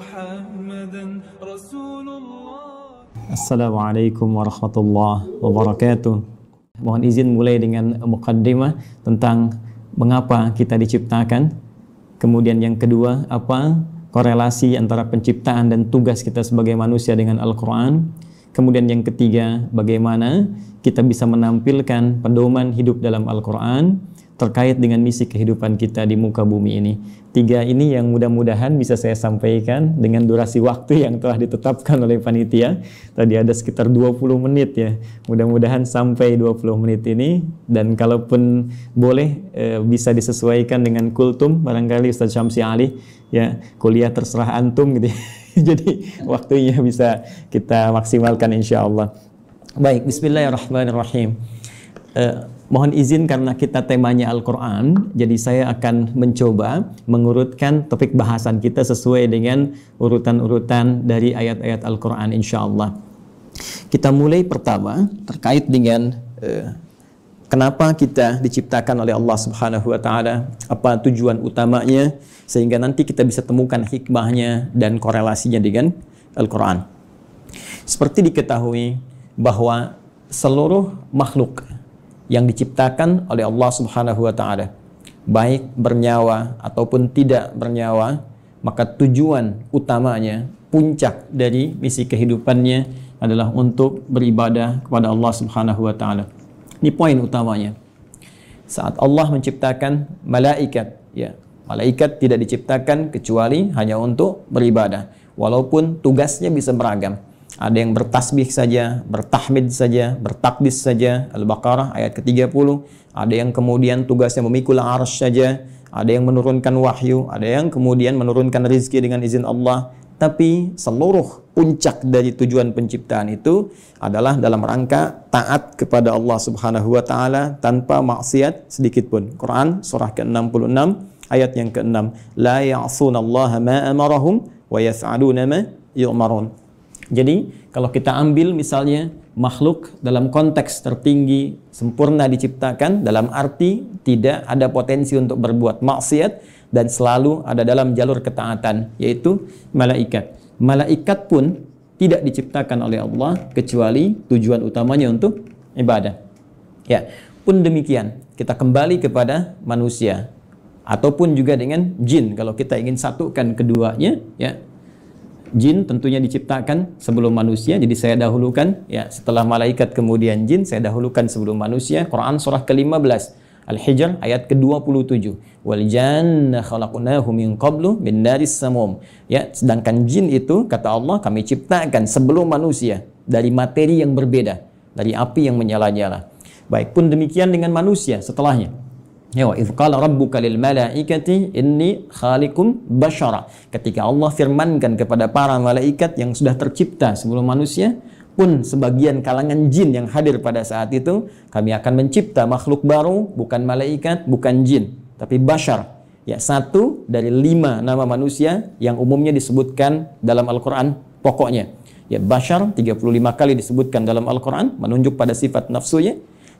محمدا رسول الله. Assalamualaikum warahmatullahi wabarakatuh. Mohon izin mulai dengan muqaddimah tentang mengapa kita diciptakan. Kemudian yang kedua, apa korelasi antara penciptaan dan tugas kita sebagai manusia dengan Al-Quran. Kemudian yang ketiga, bagaimana kita bisa menampilkan pedoman hidup dalam Al-Quran terkait dengan misi kehidupan kita di muka bumi ini. Tiga ini yang mudah-mudahan bisa saya sampaikan dengan durasi waktu yang telah ditetapkan oleh panitia. Tadi ada sekitar 20 menit ya. Mudah-mudahan sampai 20 menit ini. Dan kalaupun boleh bisa disesuaikan dengan kultum, barangkali Ustaz Syamsi Ali, ya kuliah terserah antum gitu ya. Jadi waktunya bisa kita maksimalkan insya Allah. Baik, bismillahirrahmanirrahim. Mohon izin karena kita temanya Al-Quran, jadi saya akan mencoba mengurutkan topik bahasan kita sesuai dengan urutan-urutan dari ayat-ayat Al-Quran insya Allah. Kita mulai pertama terkait dengan kenapa kita diciptakan oleh Allah Subhanahu wa Ta'ala, apa tujuan utamanya, sehingga nanti kita bisa temukan hikmahnya dan korelasinya dengan Al-Quran. Seperti diketahui bahwa seluruh makhluk yang diciptakan oleh Allah Subhanahu wa Ta'ala, baik bernyawa ataupun tidak bernyawa, maka tujuan utamanya, puncak dari misi kehidupannya adalah untuk beribadah kepada Allah Subhanahu wa Ta'ala. Ini poin utamanya. Saat Allah menciptakan malaikat, ya, malaikat tidak diciptakan kecuali hanya untuk beribadah, walaupun tugasnya bisa beragam. Ada yang bertasbih saja, bertahmid saja, bertakbis saja, Al-Baqarah ayat ke-30. Ada yang kemudian tugasnya memikul arsy saja, ada yang menurunkan wahyu, ada yang kemudian menurunkan rizki dengan izin Allah. Tapi seluruh puncak dari tujuan penciptaan itu adalah dalam rangka taat kepada Allah Subhanahu wa Ta'ala tanpa maksiat sedikit pun. Quran surah ke-66 ayat yang ke-6. La ya'sunallaha ma amarahum wa yaf'aluna ma yu'marun. Jadi kalau kita ambil misalnya makhluk dalam konteks tertinggi sempurna diciptakan dalam arti tidak ada potensi untuk berbuat maksiat dan selalu ada dalam jalur ketaatan, yaitu malaikat. Malaikat pun tidak diciptakan oleh Allah kecuali tujuan utamanya untuk ibadah. Ya, pun demikian kita kembali kepada manusia ataupun juga dengan jin kalau kita ingin satukan keduanya, ya. Jin tentunya diciptakan sebelum manusia, jadi saya dahulukan ya setelah malaikat kemudian jin, saya dahulukan sebelum manusia. Quran surah ke-15 Al-Hijr ayat ke-27. Wal janna khalaqnahu min qablu min naris samum. Ya, sedangkan jin itu kata Allah kami ciptakan sebelum manusia dari materi yang berbeda, dari api yang menyala-nyala. Baik, pun demikian dengan manusia setelahnya. Ya, wa idz qala rabbuka lil malaikati inni khaliqum basyara. Ketika Allah firmankan kepada para malaikat yang sudah tercipta sebelum manusia, pun sebagian kalangan jin yang hadir pada saat itu, kami akan mencipta makhluk baru, bukan malaikat, bukan jin, tapi basyar. Ya, satu dari 5 nama manusia yang umumnya disebutkan dalam Al-Quran pokoknya. Ya, basyar 35 kali disebutkan dalam Al-Quran, menunjuk pada sifat nafsunya.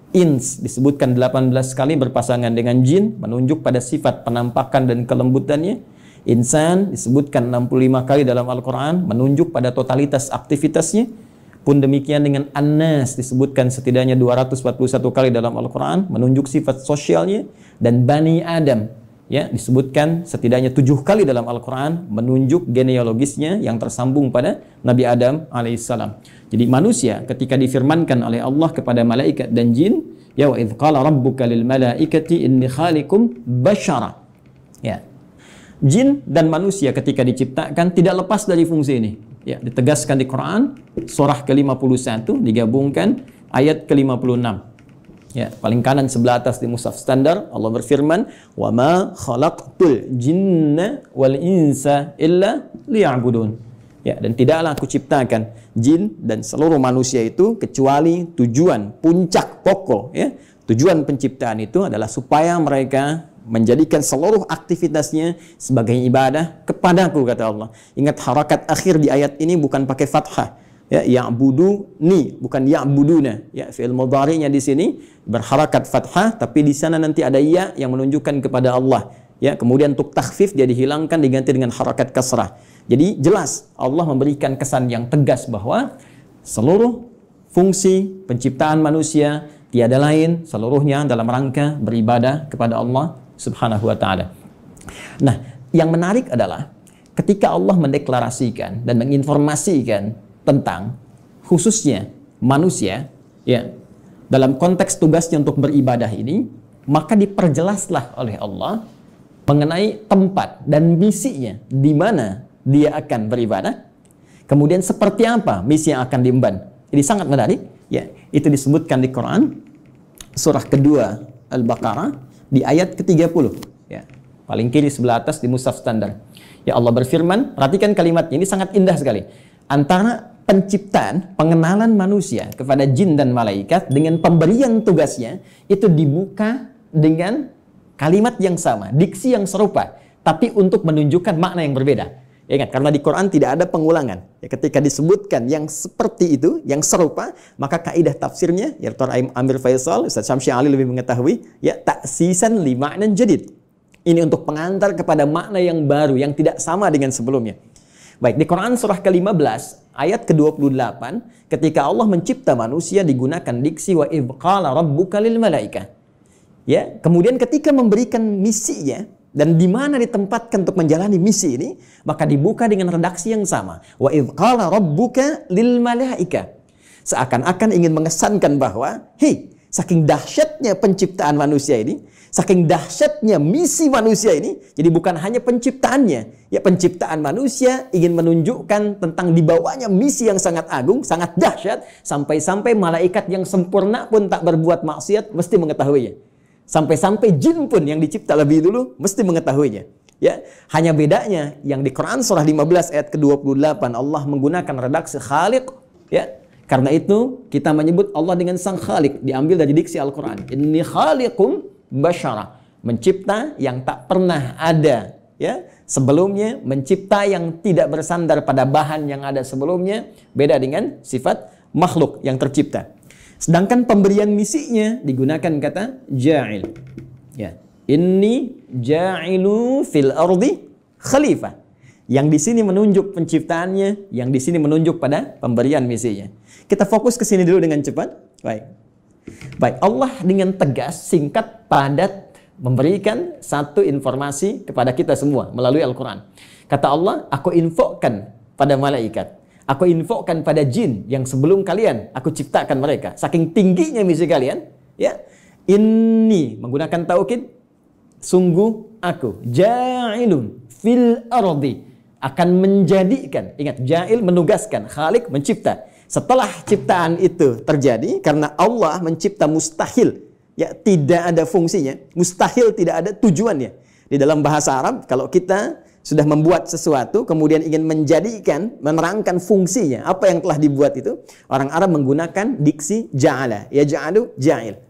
Ins disebutkan 18 kali berpasangan dengan jin, menunjuk pada sifat penampakan dan kelembutannya. Insan disebutkan 65 kali dalam Al-Quran, menunjuk pada totalitas aktivitasnya. Pun demikian dengan An-Nas disebutkan setidaknya 241 kali dalam Al-Quran, menunjuk sifat sosialnya. Dan Bani Adam ya disebutkan setidaknya 7 kali dalam Al-Quran, menunjuk genealogisnya yang tersambung pada Nabi Adam alaihissalam. Jadi manusia ketika difirmankan oleh Allah kepada malaikat dan jin, ya wa idz qala rabbuka lil malaikati inni khaliqum basyara. Ya. Jin dan manusia ketika diciptakan tidak lepas dari fungsi ini. Ya, ditegaskan di Quran surah ke-51 digabungkan ayat ke-56. Ya, paling kanan sebelah atas di mushaf standar Allah berfirman, "Wa ma khalaqtul jinna wal insa illa liya'budun." Ya, dan tidaklah aku ciptakan jin dan seluruh manusia itu kecuali tujuan puncak pokok, ya. Tujuan penciptaan itu adalah supaya mereka menjadikan seluruh aktivitasnya sebagai ibadah kepadaku, kata Allah. Ingat harakat akhir di ayat ini bukan pakai fathah. Ya, ya'buduni bukan ya'buduna. Ya, fi'il mudhari'nya di sini berharakat fathah, tapi di sana nanti ada ya yang menunjukkan kepada Allah. Ya, kemudian untuk takhfif dia dihilangkan diganti dengan harakat kasrah. Jadi jelas Allah memberikan kesan yang tegas bahwa seluruh fungsi penciptaan manusia tiada lain seluruhnya dalam rangka beribadah kepada Allah Subhanahu wa taala. Nah, yang menarik adalah ketika Allah mendeklarasikan dan menginformasikan tentang khususnya manusia ya dalam konteks tugasnya untuk beribadah ini, maka diperjelaslah oleh Allah mengenai tempat dan misinya di mana dia akan beribadah. Kemudian seperti apa misi yang akan diemban. Ini sangat menarik ya. Itu disebutkan di Quran surah kedua Al-Baqarah di ayat ke-30 ya. Paling kiri sebelah atas di mushaf standar. Ya Allah berfirman, perhatikan kalimatnya ini sangat indah sekali. Antara penciptaan, pengenalan manusia kepada jin dan malaikat dengan pemberian tugasnya itu dibuka dengan kalimat yang sama, diksi yang serupa, tapi untuk menunjukkan makna yang berbeda. Ya, ingat, karena di Quran tidak ada pengulangan. Ya, ketika disebutkan yang seperti itu, yang serupa, maka kaidah tafsirnya, ya Dr. Amir Faisal, Ustaz Syamsi Ali lebih mengetahui, ya ta'sisan li ma'nan jadid. Ini untuk pengantar kepada makna yang baru, yang tidak sama dengan sebelumnya. Baik, di Quran surah ke-15, ayat ke-28, ketika Allah mencipta manusia digunakan diksi wa idh qala rabbuka lil malaikah. Ya, kemudian ketika memberikan misinya dan di mana ditempatkan untuk menjalani misi ini, maka dibuka dengan redaksi yang sama. Wa idz qala rabbuka lil malaika. Seakan-akan ingin mengesankan bahwa, hei, saking dahsyatnya penciptaan manusia ini, saking dahsyatnya misi manusia ini, jadi bukan hanya penciptaannya, ya penciptaan manusia ingin menunjukkan tentang dibawanya misi yang sangat agung, sangat dahsyat, sampai-sampai malaikat yang sempurna pun tak berbuat maksiat mesti mengetahuinya. Sampai-sampai jin pun yang dicipta lebih dulu mesti mengetahuinya. Ya, hanya bedanya yang di Quran surah 15 ayat ke-28 Allah menggunakan redaksi Khaliq, ya. Karena itu kita menyebut Allah dengan Sang Khaliq, diambil dari diksi Al-Qur'an. Inni khaliqum basyara, mencipta yang tak pernah ada, ya. Sebelumnya, mencipta yang tidak bersandar pada bahan yang ada sebelumnya, beda dengan sifat makhluk yang tercipta. Sedangkan pemberian misinya digunakan kata ja'il. Ya. Inni ja'ilu fil ardi khalifah. Yang di sini menunjuk penciptaannya, yang di sini menunjuk pada pemberian misinya. Kita fokus ke sini dulu dengan cepat. Baik, Allah dengan tegas, singkat, padat memberikan satu informasi kepada kita semua melalui Al-Qur'an. Kata Allah, aku infokan pada malaikat. Aku infokan pada jin yang sebelum kalian aku ciptakan mereka. Saking tingginya misi kalian, ya. Inni menggunakan taukid, sungguh aku ja'ilun fil ardi, akan menjadikan. Ingat, ja'il menugaskan, khalik mencipta. Setelah ciptaan itu terjadi, karena Allah mencipta mustahil, ya tidak ada fungsinya, mustahil tidak ada tujuannya. Di dalam bahasa Arab, kalau kita sudah membuat sesuatu, kemudian ingin menjadikan, menerangkan fungsinya, apa yang telah dibuat itu, orang Arab menggunakan diksi ja'ala, ya ja'alu ja'il.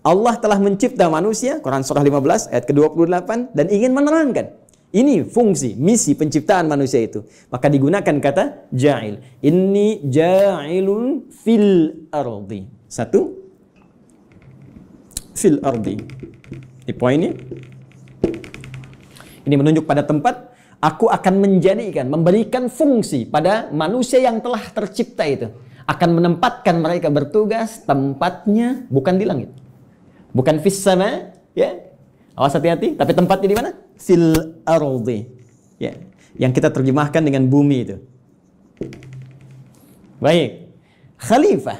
Allah telah mencipta manusia, Quran surah 15 ayat ke-28, dan ingin menerangkan, ini fungsi, misi penciptaan manusia itu. Maka digunakan kata ja'il. Inni ja'ilun fil ardi. Satu, fil ardi. Di poinnya, ini menunjuk pada tempat. Aku akan menjadikan, memberikan fungsi pada manusia yang telah tercipta itu. Akan menempatkan mereka bertugas, tempatnya bukan di langit. Bukan fis sama, ya. Awas hati-hati, tapi tempatnya di mana? Fil ardi. Ya. Yang kita terjemahkan dengan bumi itu. Baik. Khalifah.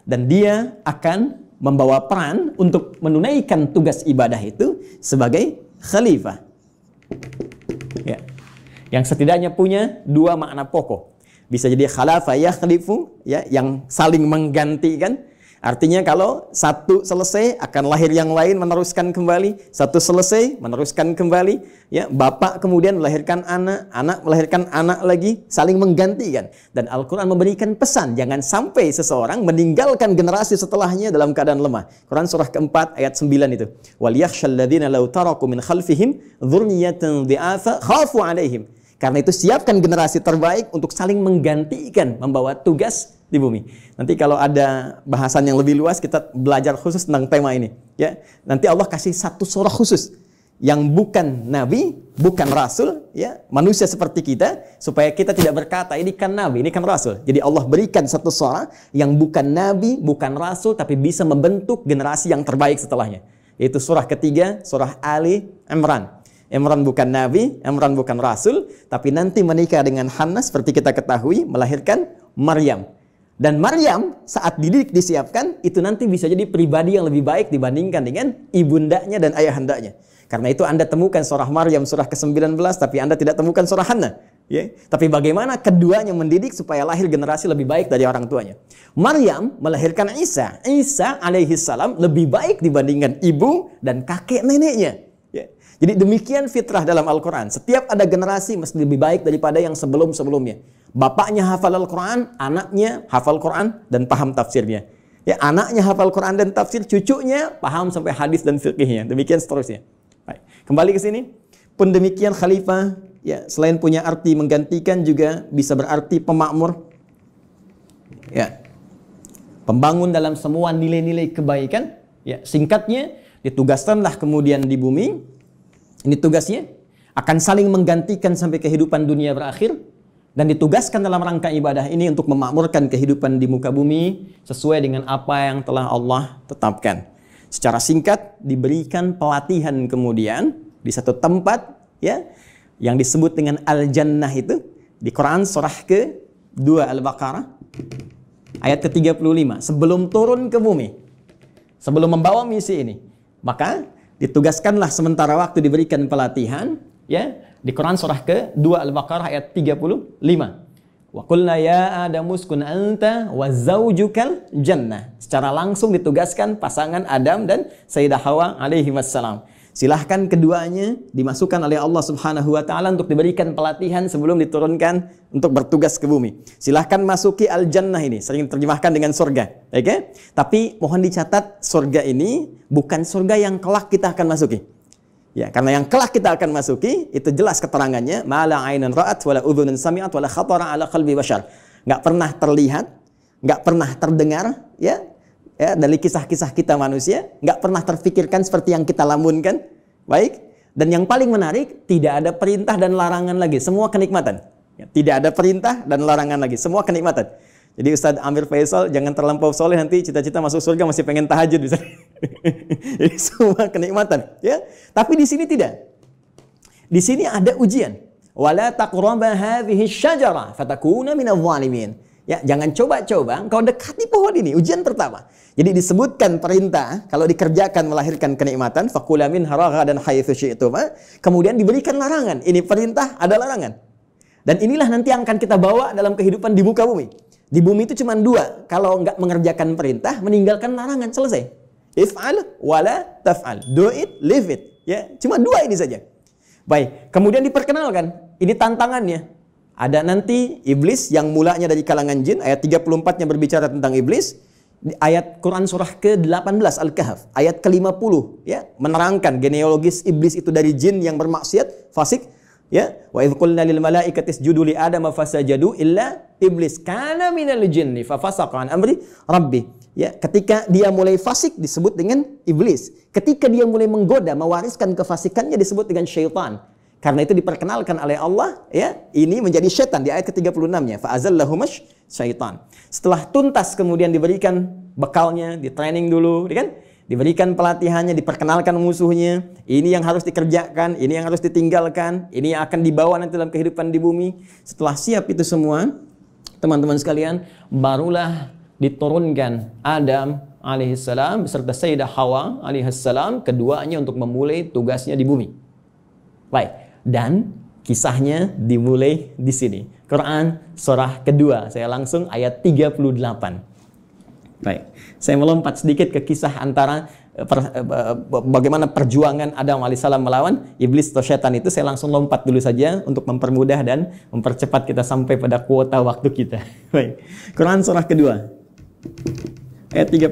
Dan dia akan membawa peran untuk menunaikan tugas ibadah itu sebagai khalifah. Ya. Yang setidaknya punya dua makna pokok. Bisa jadi khalafa yakhlifu, ya, yang saling menggantikan. Artinya kalau satu selesai akan lahir yang lain meneruskan kembali, satu selesai meneruskan kembali, ya, bapak kemudian melahirkan anak, anak melahirkan anak lagi, saling menggantikan. Dan Al-Qur'an memberikan pesan jangan sampai seseorang meninggalkan generasi setelahnya dalam keadaan lemah. Quran surah keempat ayat 9 itu. Wal yakhshal ladzina law taraku min khalfihim dzurriyyatan dhi'afa khafu 'alaihim. Karena itu siapkan generasi terbaik untuk saling menggantikan membawa tugas di bumi. Nanti kalau ada bahasan yang lebih luas kita belajar khusus tentang tema ini, ya. Nanti Allah kasih satu surah khusus yang bukan nabi, bukan rasul, ya, manusia seperti kita, supaya kita tidak berkata ini kan nabi, ini kan rasul. Jadi Allah berikan satu suara yang bukan nabi, bukan rasul, tapi bisa membentuk generasi yang terbaik setelahnya. Yaitu surah ketiga, surah Ali Imran. Imran bukan nabi, Imran bukan rasul, tapi nanti menikah dengan Hannah seperti kita ketahui, melahirkan Maryam. Dan Maryam saat dididik disiapkan, itu nanti bisa jadi pribadi yang lebih baik dibandingkan dengan ibundanya dan ayahandanya. Karena itu Anda temukan surah Maryam surah ke-19, tapi Anda tidak temukan surah Hannah. Ya. Tapi bagaimana keduanya mendidik supaya lahir generasi lebih baik dari orang tuanya. Maryam melahirkan Isa. Isa alaihi salam lebih baik dibandingkan ibu dan kakek neneknya. Ya. Jadi demikian fitrah dalam Al-Quran. Setiap ada generasi mesti lebih baik daripada yang sebelum-sebelumnya. Bapaknya hafal Al-Quran, anaknya hafal Quran dan paham tafsirnya. Ya, anaknya hafal Quran dan tafsir, cucunya paham sampai hadis dan fiqihnya. Demikian seterusnya. Baik. Kembali ke sini. Pun demikian khalifah, ya, selain punya arti menggantikan juga bisa berarti pemakmur. Ya. Pembangun dalam semua nilai-nilai kebaikan. Ya, singkatnya ditugaskanlah kemudian di bumi. Ini tugasnya akan saling menggantikan sampai kehidupan dunia berakhir. Dan ditugaskan dalam rangka ibadah ini untuk memakmurkan kehidupan di muka bumi sesuai dengan apa yang telah Allah tetapkan. Secara singkat diberikan pelatihan kemudian di satu tempat, ya, yang disebut dengan Al-Jannah itu di Quran surah ke-2 Al-Baqarah ayat ke-35. Sebelum turun ke bumi, sebelum membawa misi ini, maka ditugaskanlah sementara waktu diberikan pelatihan, ya, di Quran surah ke-2 Al-Baqarah ayat 35. Wa qulna ya Adamu uskun anta wa zaujukal jannah. Secara langsung ditugaskan pasangan Adam dan Sayyidah Hawa alaihi wassalam. Silahkan keduanya dimasukkan oleh Allah Subhanahu wa taala untuk diberikan pelatihan sebelum diturunkan untuk bertugas ke bumi. Silahkan masuki al-jannah ini, sering terjemahkan dengan surga. Oke? Tapi mohon dicatat, surga ini bukan surga yang kelak kita akan masuki. Ya, karena yang kelak kita akan masuki itu jelas keterangannya, mala ainan ra'at wala udhunun sami'at wala khatara ala qalbi bashar. Enggak pernah terlihat, enggak pernah terdengar, ya, dari kisah-kisah kita manusia, enggak pernah terfikirkan seperti yang kita lamunkan. Baik. Dan yang paling menarik, tidak ada perintah dan larangan lagi, semua kenikmatan. Ya, tidak ada perintah dan larangan lagi, semua kenikmatan. Jadi Ustadz Amir Faisal jangan terlampau soleh, nanti cita-cita masuk surga masih pengen tahajud bisa. Ini semua kenikmatan, ya. Tapi di sini tidak. Di sini ada ujian. Wala taqraba hadhihi syajara fatakuna minadh dhalimin. Ya, jangan coba-coba engkau dekati pohon ini, ujian pertama. Jadi disebutkan perintah kalau dikerjakan melahirkan kenikmatan, faqula minha ragadan haitsu syi'tuma. Kemudian diberikan larangan. Ini perintah, ada larangan. Dan inilah nanti yang akan kita bawa dalam kehidupan di muka bumi. Di bumi itu cuma dua. Kalau nggak mengerjakan perintah, meninggalkan larangan, selesai. If'al wala taf'al. Do it, leave it. Ya, cuma dua ini saja. Baik, kemudian diperkenalkan. Ini tantangannya. Ada nanti iblis yang mulanya dari kalangan jin. Ayat 34-nya berbicara tentang iblis. Di ayat Quran surah ke-18 Al-Kahf. Ayat ke-50. Ya, menerangkan genealogis iblis itu dari jin yang bermaksiat, fasik. Ya, wa idz qulna lil malaikati isjudu li adama fasajadu illa iblis kana minal jinni fa fasaqa an amri rabbi. Ya, ketika dia mulai fasik disebut dengan iblis. Ketika dia mulai menggoda, mewariskan kefasikannya disebut dengan syaitan. Karena itu diperkenalkan oleh Allah, ya, ini menjadi syaitan di ayat ke-36-nya. Fa azallahumash syaitan. Setelah tuntas kemudian diberikan bekalnya, di training dulu, kan? Diberikan pelatihannya, diperkenalkan musuhnya, ini yang harus dikerjakan, ini yang harus ditinggalkan, ini yang akan dibawa nanti dalam kehidupan di bumi. Setelah siap itu semua, teman-teman sekalian, barulah diturunkan Adam alaihissalam beserta Sayyidah Hawa alaihissalam, keduanya untuk memulai tugasnya di bumi. Baik, dan kisahnya dimulai di sini. Quran surah kedua, saya langsung ayat 38. Baik, saya melompat sedikit ke kisah antara bagaimana perjuangan Adam alaihissalam melawan iblis atau syaitan itu. Saya langsung lompat dulu saja untuk mempermudah dan mempercepat kita sampai pada kuota waktu kita. Baik, Quran surah kedua ayat 38.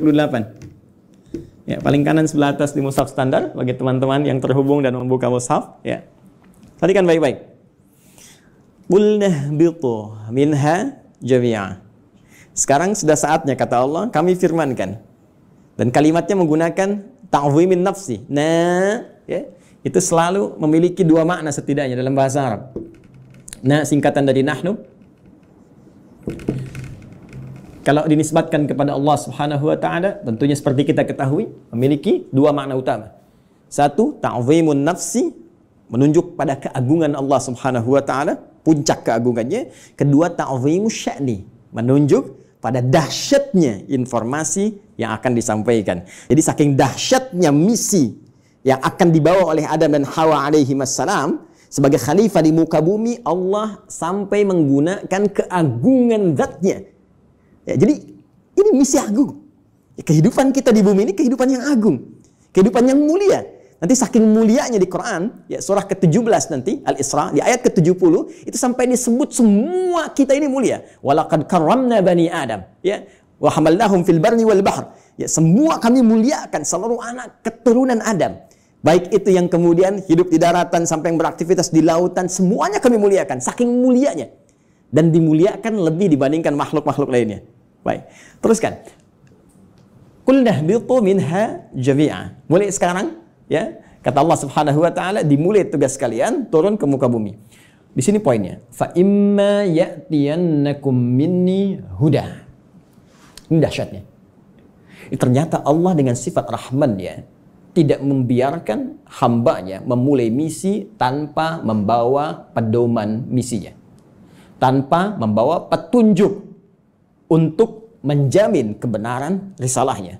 Ya, paling kanan sebelah atas di mushaf standar bagi teman-teman yang terhubung dan membuka mushaf. Ya, perhatikan baik-baik. Qulna bitu minha jami'a. Sekarang sudah saatnya, kata Allah, kami firmankan. Dan kalimatnya menggunakan ta'zimin nafsi. Nah, ya, itu selalu memiliki dua makna setidaknya dalam bahasa Arab. Na singkatan dari nahnu, kalau dinisbatkan kepada Allah Subhanahu wa taala, tentunya seperti kita ketahui memiliki dua makna utama. Satu, ta'zimun nafsi, menunjuk pada keagungan Allah Subhanahu wa taala, puncak keagungannya. Kedua, ta'zimus sya'ni, menunjuk pada dahsyatnya informasi yang akan disampaikan. Jadi saking dahsyatnya misi yang akan dibawa oleh Adam dan Hawa alaihi wassalam sebagai khalifah di muka bumi, Allah sampai menggunakan keagungan zatnya. Ya, jadi ini misi agung. Ya, kehidupan kita di bumi ini kehidupan yang agung, kehidupan yang mulia. Nanti saking mulianya di Quran, ya surah ke-17 nanti, Al-Isra, di ayat ke-70, itu sampai disebut semua kita ini mulia. Walaqad karramna bani Adam, ya, wa hamalnahum fil barri wal bahr. Ya, semua kami muliakan seluruh anak keturunan Adam. Baik itu yang kemudian hidup di daratan sampai yang beraktivitas di lautan, semuanya kami muliakan, saking mulianya. Dan dimuliakan lebih dibandingkan makhluk-makhluk lainnya. Baik, teruskan. Qul nahbitu minha jami'a. Mulai sekarang, ya, kata Allah Subhanahu wa taala, dimulai tugas kalian turun ke muka bumi. Di sini poinnya. Fa imma ya'tiyannakum minni huda. Ini dahsyatnya. Ternyata Allah dengan sifat Rahman, ya, tidak membiarkan hambanya memulai misi tanpa membawa pedoman misinya, tanpa membawa petunjuk untuk menjamin kebenaran risalahnya,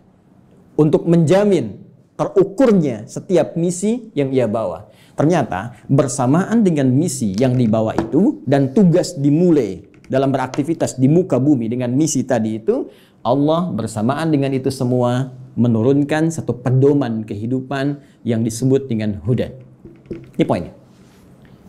untuk menjamin terukurnya setiap misi yang ia bawa. Ternyata bersamaan dengan misi yang dibawa itu dan tugas dimulai dalam beraktivitas di muka bumi dengan misi tadi itu, Allah bersamaan dengan itu semua menurunkan satu pedoman kehidupan yang disebut dengan huda. Ini poinnya.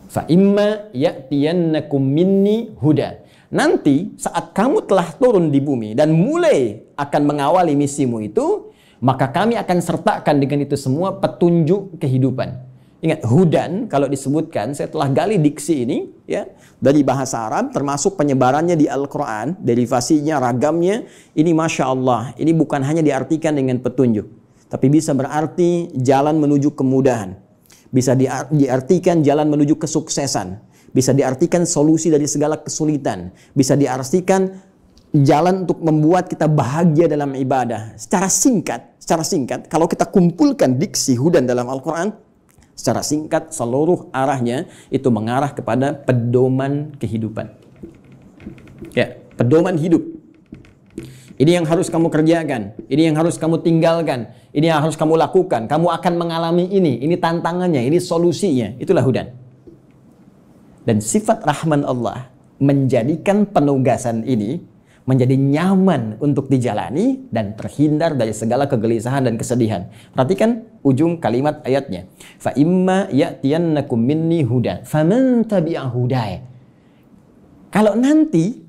Fa imma ya'tiyannakum minni huda. Nanti saat kamu telah turun di bumi dan mulai akan mengawali misimu itu, maka kami akan sertakan dengan itu semua petunjuk kehidupan. Ingat, hudan kalau disebutkan, saya telah gali diksi ini, ya, dari bahasa Arab, termasuk penyebarannya di Al-Quran, derivasinya, ragamnya, ini Masya Allah, ini bukan hanya diartikan dengan petunjuk, tapi bisa berarti jalan menuju kemudahan, bisa diartikan jalan menuju kesuksesan, bisa diartikan solusi dari segala kesulitan, bisa diartikan jalan untuk membuat kita bahagia dalam ibadah. Secara singkat, kalau kita kumpulkan diksi hudan dalam Al-Quran, secara singkat, seluruh arahnya itu mengarah kepada pedoman kehidupan. Ya, pedoman hidup. Ini yang harus kamu kerjakan, ini yang harus kamu tinggalkan, ini yang harus kamu lakukan. Kamu akan mengalami ini tantangannya, ini solusinya. Itulah hudan. Dan sifat Rahman Allah menjadikan penugasan ini menjadi nyaman untuk dijalani dan terhindar dari segala kegelisahan dan kesedihan. Perhatikan ujung kalimat ayatnya. Fa imma ya'tiyannakum minni hudan faman tabi'a hudaya. Kalau nanti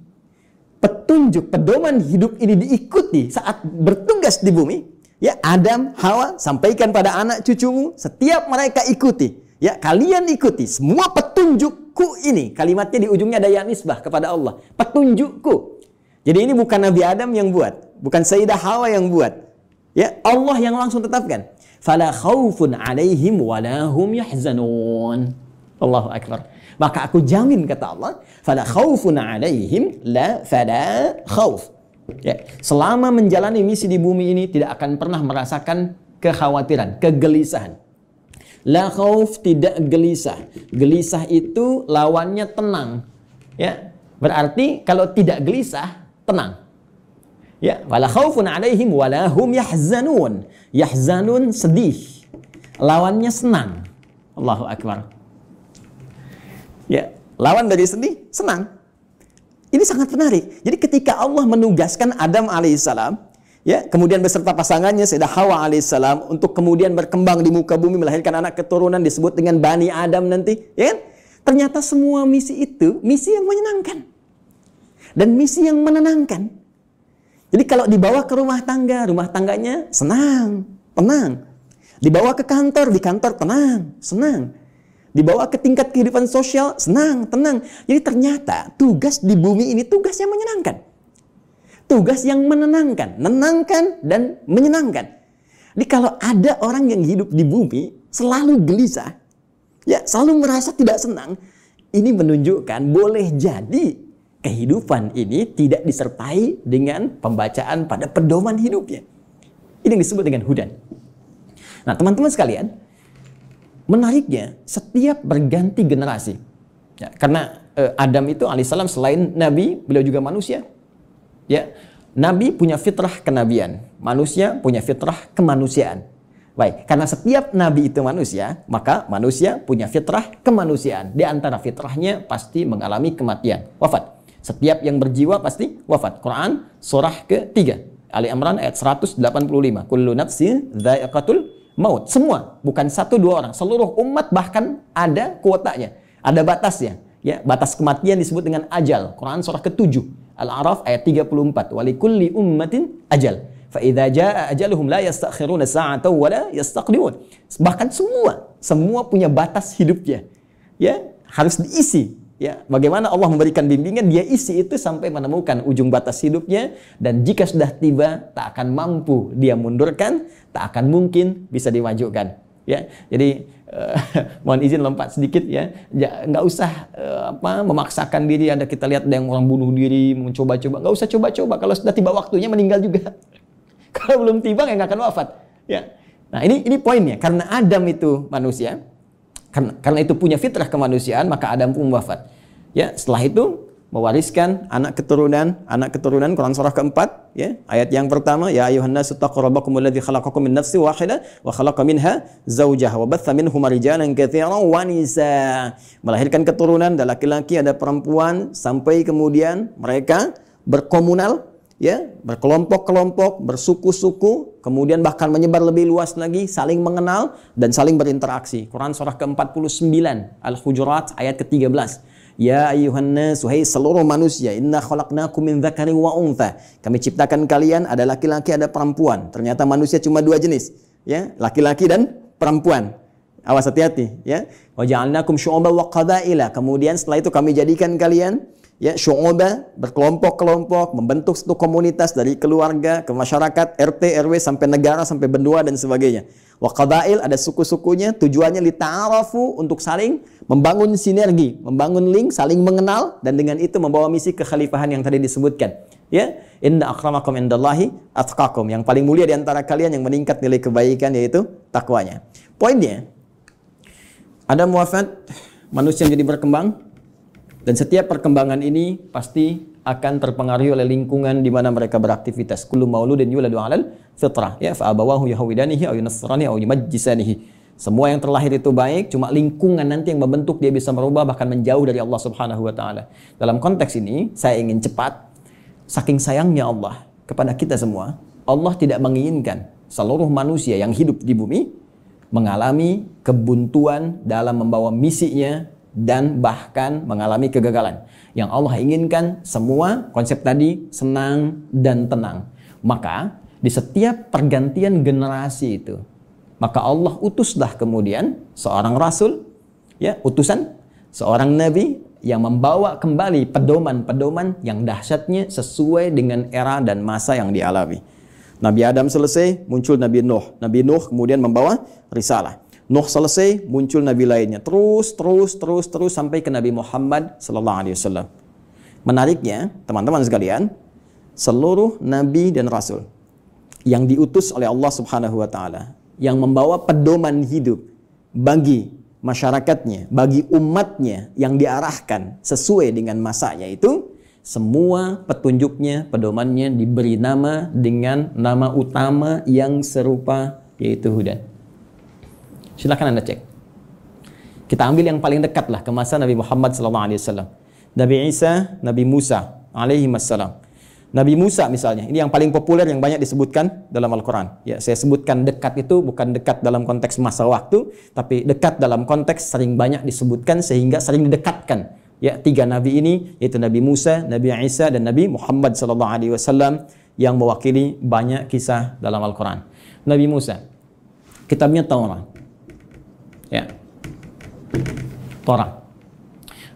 petunjuk, pedoman hidup ini diikuti saat bertugas di bumi, ya, Adam, Hawa, sampaikan pada anak cucumu, setiap mereka ikuti. Ya, kalian ikuti semua petunjukku ini. Kalimatnya di ujungnya ada ya nisbah kepada Allah. Petunjukku. Jadi ini bukan Nabi Adam yang buat, bukan Sayyidah Hawa yang buat. Ya, Allah yang langsung tetapkan. Fala khaufun 'alaihim wa la hum yahzanun. Allahu akbar. Maka aku jamin, kata Allah, fala khaufun 'alaihim la fala khauf. Ya, selama menjalani misi di bumi ini tidak akan pernah merasakan kekhawatiran, kegelisahan. La khauf, tidak gelisah. Gelisah itu lawannya tenang. Ya, berarti kalau tidak gelisah, tenang. Ya, wala khaufun 'alaihim wala hum yahzanun. Yahzanun, sedih. Lawannya senang. Allahu akbar. Ya, lawan dari sedih, senang. Ini sangat menarik. Jadi ketika Allah menugaskan Adam alaihissalam, ya, kemudian beserta pasangannya Sayyidah Hawa alaihissalam untuk kemudian berkembang di muka bumi melahirkan anak keturunan disebut dengan Bani Adam nanti, ya kan? Ternyata semua misi itu misi yang menyenangkan dan misi yang menenangkan. Jadi kalau dibawa ke rumah tangganya senang, tenang. Dibawa ke kantor, di kantor tenang, senang. Dibawa ke tingkat kehidupan sosial, senang, tenang. Jadi ternyata tugas di bumi ini tugas yang menyenangkan. Tugas yang menenangkan, menenangkan dan menyenangkan. Jadi kalau ada orang yang hidup di bumi selalu gelisah, ya selalu merasa tidak senang, ini menunjukkan boleh jadi kehidupan ini tidak disertai dengan pembacaan pada pedoman hidupnya. Ini yang disebut dengan hudan. Nah, teman-teman sekalian, menariknya setiap berganti generasi, ya, karena Adam itu alaihissalam selain nabi, beliau juga manusia. Ya, nabi punya fitrah kenabian, manusia punya fitrah kemanusiaan. Baik, karena setiap nabi itu manusia, maka manusia punya fitrah kemanusiaan. Di antara fitrahnya pasti mengalami kematian, wafat. Setiap yang berjiwa pasti wafat. Quran surah ke-3, Ali Imran ayat 185. Kullu nafsin dha'iqatul maut. Semua, bukan 1-2 orang. Seluruh umat bahkan ada kuotanya, ada batasnya. Ya, batas kematian disebut dengan ajal. Quran surah ke-7, Al-A'raf ayat 34. Walikulli ummatin ajal. Fa idza jaa ajaluhum la yastakhiruna sa'atan wa la yastaqdimun. Bahkan semua punya batas hidupnya. Ya, harus diisi. Ya, bagaimana Allah memberikan bimbingan, dia isi itu sampai menemukan ujung batas hidupnya, dan jika sudah tiba tak akan mampu dia mundurkan, tak akan mungkin bisa dimajukan. Ya, jadi mohon izin lompat sedikit ya, nggak usah memaksakan diri. Ada kita lihat ada yang orang bunuh diri, mencoba-coba, nggak usah coba-coba. Kalau sudah tiba waktunya meninggal juga. Kalau belum tiba nggak akan wafat. Ya, nah ini poinnya. Karena Adam itu manusia. Karena itu punya fitrah kemanusiaan, maka Adam pun wafat. Ya, setelah itu mewariskan anak keturunan Quran surah ke-4 ya, ayat yang pertama, ya ayuhan nasu taqu rabbakumul ladzi khalaqakum min nafsin wahidah wa khalaqa minha zawjaha wa batha minhuma rijalan katsiran wa nisaa. Melahirkan keturunan, ada laki-laki ada perempuan, sampai kemudian mereka berkomunal, ya, berkelompok-kelompok, bersuku-suku, kemudian bahkan menyebar lebih luas lagi, saling mengenal dan saling berinteraksi. Quran surah ke-49 Al-Hujurat ayat ke-13. Ya ayyuhan nas, wahai seluruh manusia, inna khalaqnakum min dzakarin wa untha. Kami ciptakan kalian ada laki-laki ada perempuan. Ternyata manusia cuma 2 jenis, ya, laki-laki dan perempuan. Awas, hati-hati, ya. Wa ja'alnakum syu'uban wa qabaila. Kemudian setelah itu kami jadikan kalian, ya, syu'uba, berkelompok-kelompok, membentuk satu komunitas dari keluarga ke masyarakat, RT, RW sampai negara, sampai benua dan sebagainya. Wa qabail, ada suku-sukunya, tujuannya lita'arafu, untuk saling membangun sinergi, membangun link, saling mengenal, dan dengan itu membawa misi kekhalifahan yang tadi disebutkan. Ya, inna akramakum indallahi atqakum. Yang paling mulia di antara kalian yang meningkat nilai kebaikan yaitu takwanya. Poinnya, Adam wafat, manusia menjadi berkembang, dan setiap perkembangan ini pasti akan terpengaruhi oleh lingkungan di mana mereka beraktivitas. Kullu mauludin yuladu 'alal fitrah, ya, fa abawahu yahwidanihi aw yunassiranihi aw yumajjisanihi. Semua yang terlahir itu baik, cuma lingkungan nanti yang membentuk dia bisa merubah bahkan menjauh dari Allah Subhanahu wa taala. Dalam konteks ini, saya ingin cepat, saking sayangnya Allah kepada kita semua, Allah tidak menginginkan seluruh manusia yang hidup di bumi mengalami kebuntuan dalam membawa misinya dan bahkan mengalami kegagalan. Yang Allah inginkan semua konsep tadi senang dan tenang. Maka di setiap pergantian generasi itu, maka Allah utuslah kemudian seorang rasul, ya, utusan, seorang nabi yang membawa kembali pedoman-pedoman yang dahsyatnya sesuai dengan era dan masa yang dialami. Nabi Adam selesai, muncul Nabi Nuh. Nabi Nuh kemudian membawa risalah. Nuh selesai, muncul nabi lainnya. Terus sampai ke Nabi Muhammad sallallahu alaihi wasallam. Menariknya, teman-teman sekalian, seluruh nabi dan rasul yang diutus oleh Allah Subhanahu wa taala, yang membawa pedoman hidup bagi masyarakatnya, bagi umatnya yang diarahkan sesuai dengan masanya itu, semua petunjuknya, pedomannya diberi nama dengan nama utama yang serupa, yaitu hudan. Silakan Anda cek. Kita ambil yang paling dekat lah ke masa Nabi Muhammad SAW. Nabi Isa, Nabi Musa alaihi wassalam. Nabi Musa misalnya, ini yang paling populer yang banyak disebutkan dalam Al-Quran. Ya, saya sebutkan dekat itu bukan dekat dalam konteks masa waktu, tapi dekat dalam konteks sering banyak disebutkan sehingga sering didekatkan. Ya, 3 nabi ini yaitu Nabi Musa, Nabi Isa dan Nabi Muhammad SAW yang mewakili banyak kisah dalam Al-Quran. Nabi Musa, kitabnya Taurat. Ya.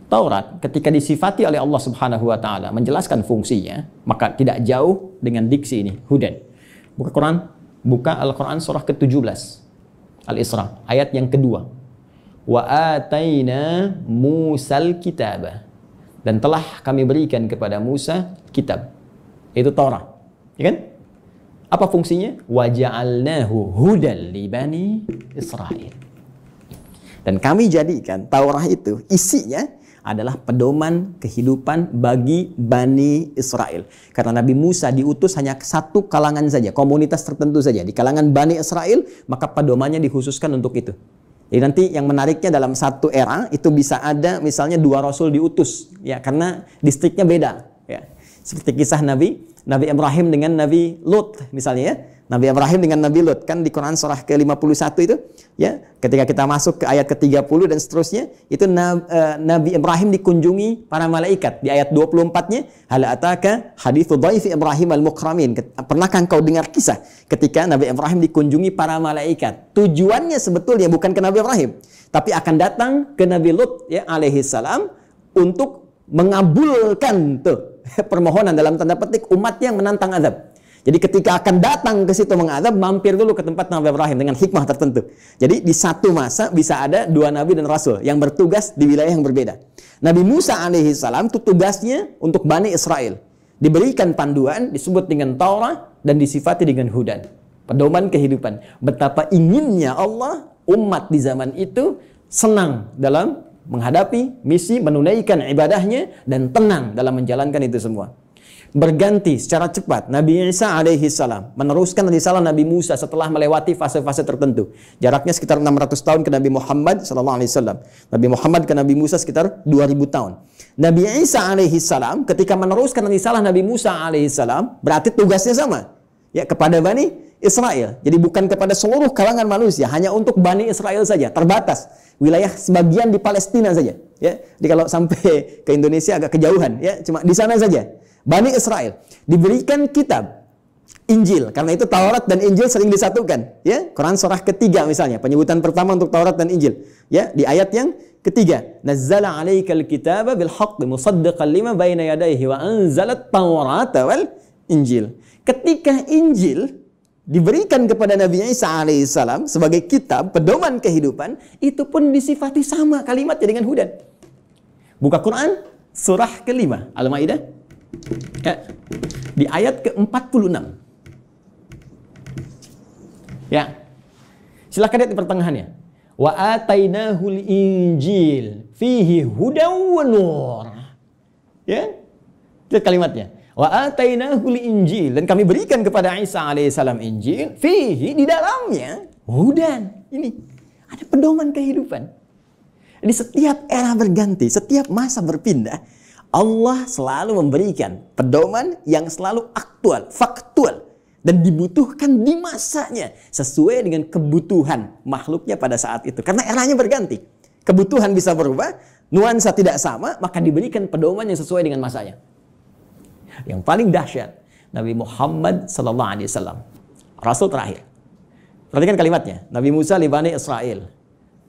Taurat ketika disifati oleh Allah Subhanahu wa taala menjelaskan fungsinya, maka tidak jauh dengan diksi ini, hudan. Buka Quran Buka Al-Quran surah ke-17. Al-Isra, ayat yang kedua. Wa ataina Musal kitabah. Dan telah kami berikan kepada Musa kitab. Itu Taurat. Ya kan? Apa fungsinya? Wa ja'alnahu hudal li bani Israil. Dan kami jadikan Taurat itu isinya adalah pedoman kehidupan bagi Bani Israel. Karena Nabi Musa diutus hanya satu kalangan saja, komunitas tertentu saja. Di kalangan Bani Israel, maka pedomannya dikhususkan untuk itu. Jadi nanti yang menariknya dalam satu era, itu bisa ada misalnya 2 rasul diutus. Ya, karena distriknya beda. Ya. Seperti kisah Nabi Ibrahim dengan Nabi Lut misalnya ya. Nabi Ibrahim dengan Nabi Lut kan di Quran surah ke-51 itu ya, ketika kita masuk ke ayat ke-30 dan seterusnya itu Nabi Ibrahim dikunjungi para malaikat. Di ayat 24-nya hal ataka haditsu dhaifi Ibrahim al-mukramin. Pernahkah engkau dengar kisah ketika Nabi Ibrahim dikunjungi para malaikat? Tujuannya sebetulnya bukan ke Nabi Ibrahim, tapi akan datang ke Nabi Lut ya alaihi salam untuk mengabulkan tuh permohonan dalam tanda petik umat yang menantang azab. Jadi ketika akan datang ke situ mengadab, mampir dulu ke tempat Nabi Ibrahim dengan hikmah tertentu. Jadi di satu masa bisa ada 2 nabi dan rasul yang bertugas di wilayah yang berbeda. Nabi Musa alaihi salam itu tugasnya untuk Bani Israel. Diberikan panduan, disebut dengan Taurat dan disifati dengan hudan. Pedoman kehidupan. Betapa inginnya Allah umat di zaman itu senang dalam menghadapi misi, menunaikan ibadahnya dan tenang dalam menjalankan itu semua. Berganti secara cepat Nabi Isa alaihi salam meneruskan risalah Nabi Musa setelah melewati fase-fase tertentu. Jaraknya sekitar 600 tahun ke Nabi Muhammad sallallahu alaihi wasallam. Nabi Muhammad ke Nabi Musa sekitar 2000 tahun. Nabi Isa alaihi salam ketika meneruskan risalah Nabi Musa alaihi salam berarti tugasnya sama ya kepada Bani Israel. Jadi bukan kepada seluruh kalangan manusia, hanya untuk Bani Israel saja, terbatas. Wilayah sebagian di Palestina saja ya. Jadi kalau sampai ke Indonesia agak kejauhan ya, cuma di sana saja. Bani Israel diberikan kitab Injil, karena itu Taurat dan Injil sering disatukan ya. Quran surah ketiga misalnya, penyebutan pertama untuk Taurat dan Injil ya, di ayat yang ketiga, nazzala 'alaikal kitaba bil haqqi musaddiqan lima baina yadayhi wa anzalat Taurata wal Injil. Ketika Injil diberikan kepada Nabi Isa alaihissalam sebagai kitab pedoman kehidupan, itu pun disifati sama kalimatnya dengan hudan. Buka Quran surah kelima Al-Maidah ya, di ayat ke-46 ya, silakan lihat di pertengahannya. Wa atainahul injil fihi hudaw wa nur ya, lihat kalimatnya. Wa atainahul injil, dan kami berikan kepada Isa alaihissalam Injil fihi, di dalamnya hudan. Ini ada pedoman kehidupan. Jadi setiap era berganti, setiap masa berpindah, Allah selalu memberikan pedoman yang selalu aktual, faktual, dan dibutuhkan di masanya sesuai dengan kebutuhan makhluknya pada saat itu. Karena eranya berganti, kebutuhan bisa berubah, nuansa tidak sama, maka diberikan pedoman yang sesuai dengan masanya. Yang paling dahsyat, Nabi Muhammad sallallahu alaihi wasallam, rasul terakhir. Perhatikan kalimatnya, Nabi Musa li Bani Israel.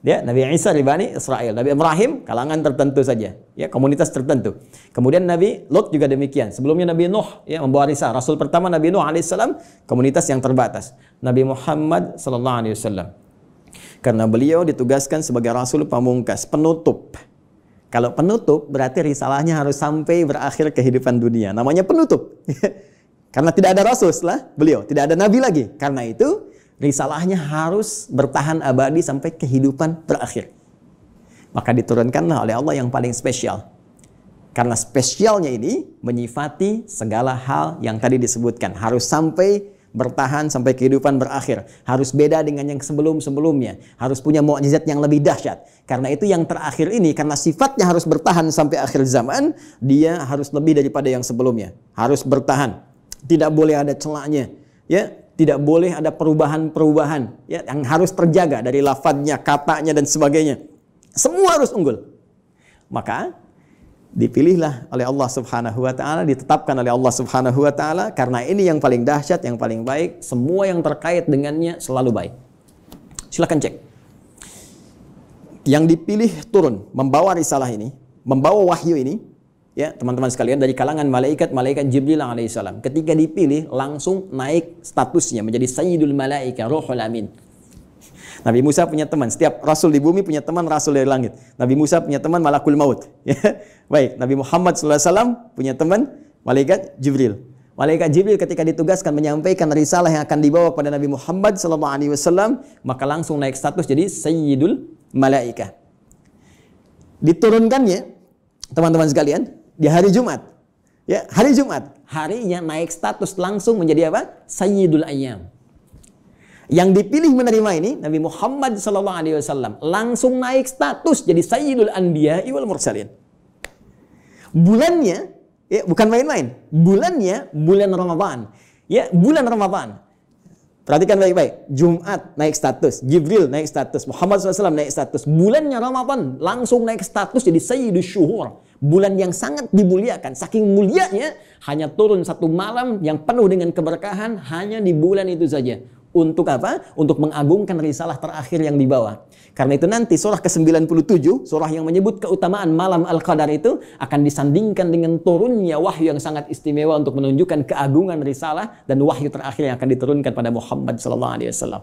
Ya, Nabi Isa li Bani Israel. Nabi Ibrahim kalangan tertentu saja, ya, komunitas tertentu. Kemudian Nabi Lut juga demikian. Sebelumnya Nabi Nuh ya, membawa risalah. Rasul pertama Nabi Nuh alaihissalam, komunitas yang terbatas. Nabi Muhammad sallallahu alaihi wasallam, karena beliau ditugaskan sebagai rasul pamungkas, penutup. Kalau penutup berarti risalahnya harus sampai berakhir kehidupan dunia. Namanya penutup. Karena tidak ada rasul setelah beliau, tidak ada nabi lagi. Karena itu risalahnya harus bertahan abadi sampai kehidupan berakhir. Maka diturunkanlah oleh Allah yang paling spesial. Karena spesialnya ini menyifati segala hal yang tadi disebutkan. Harus sampai bertahan sampai kehidupan berakhir. Harus beda dengan yang sebelum-sebelumnya. Harus punya mukjizat yang lebih dahsyat. Karena itu yang terakhir ini, karena sifatnya harus bertahan sampai akhir zaman, dia harus lebih daripada yang sebelumnya. Harus bertahan. Tidak boleh ada celahnya. Ya, tidak boleh ada perubahan-perubahan ya, yang harus terjaga dari lafadznya, katanya dan sebagainya. Semua harus unggul. Maka dipilihlah oleh Allah Subhanahu wa taala, ditetapkan oleh Allah Subhanahu wa taala, karena ini yang paling dahsyat, yang paling baik, semua yang terkait dengannya selalu baik. Silakan cek. Yang dipilih turun membawa risalah ini, membawa wahyu ini ya teman-teman sekalian, dari kalangan malaikat Jibril alaihissalam. Ketika dipilih langsung naik statusnya menjadi Sayyidul Malaika, Ruhul Amin. Nabi Musa punya teman, setiap rasul di bumi punya teman rasul dari langit. Nabi Musa punya teman Malakul Maut. Ya. Baik, Nabi Muhammad SAW punya teman malaikat Jibril. Malaikat Jibril ketika ditugaskan menyampaikan risalah yang akan dibawa kepada Nabi Muhammad SAW, maka langsung naik status jadi Sayyidul Malaika. Diturunkannya, teman-teman sekalian, di hari Jumat. Ya, hari Jumat, harinya naik status langsung menjadi apa? Sayyidul Ayyam. Yang dipilih menerima ini Nabi Muhammad SAW langsung naik status jadi Sayyidul Anbiya wal Mursalin. Bulannya, ya, bukan main-main. Bulannya bulan Ramadan. Ya, bulan Ramadan. Perhatikan baik-baik. Jumat naik status, Jibril naik status, Muhammad SAW naik status. Bulannya Ramadan langsung naik status jadi Sayyidul Syuhur. Bulan yang sangat dimuliakan. Saking mulianya hanya turun satu malam yang penuh dengan keberkahan hanya di bulan itu saja. Untuk apa? Untuk mengagungkan risalah terakhir yang dibawa. Karena itu nanti surah ke-97, surah yang menyebut keutamaan malam Al-Qadar itu akan disandingkan dengan turunnya wahyu yang sangat istimewa untuk menunjukkan keagungan risalah dan wahyu terakhir yang akan diturunkan pada Muhammad SAW.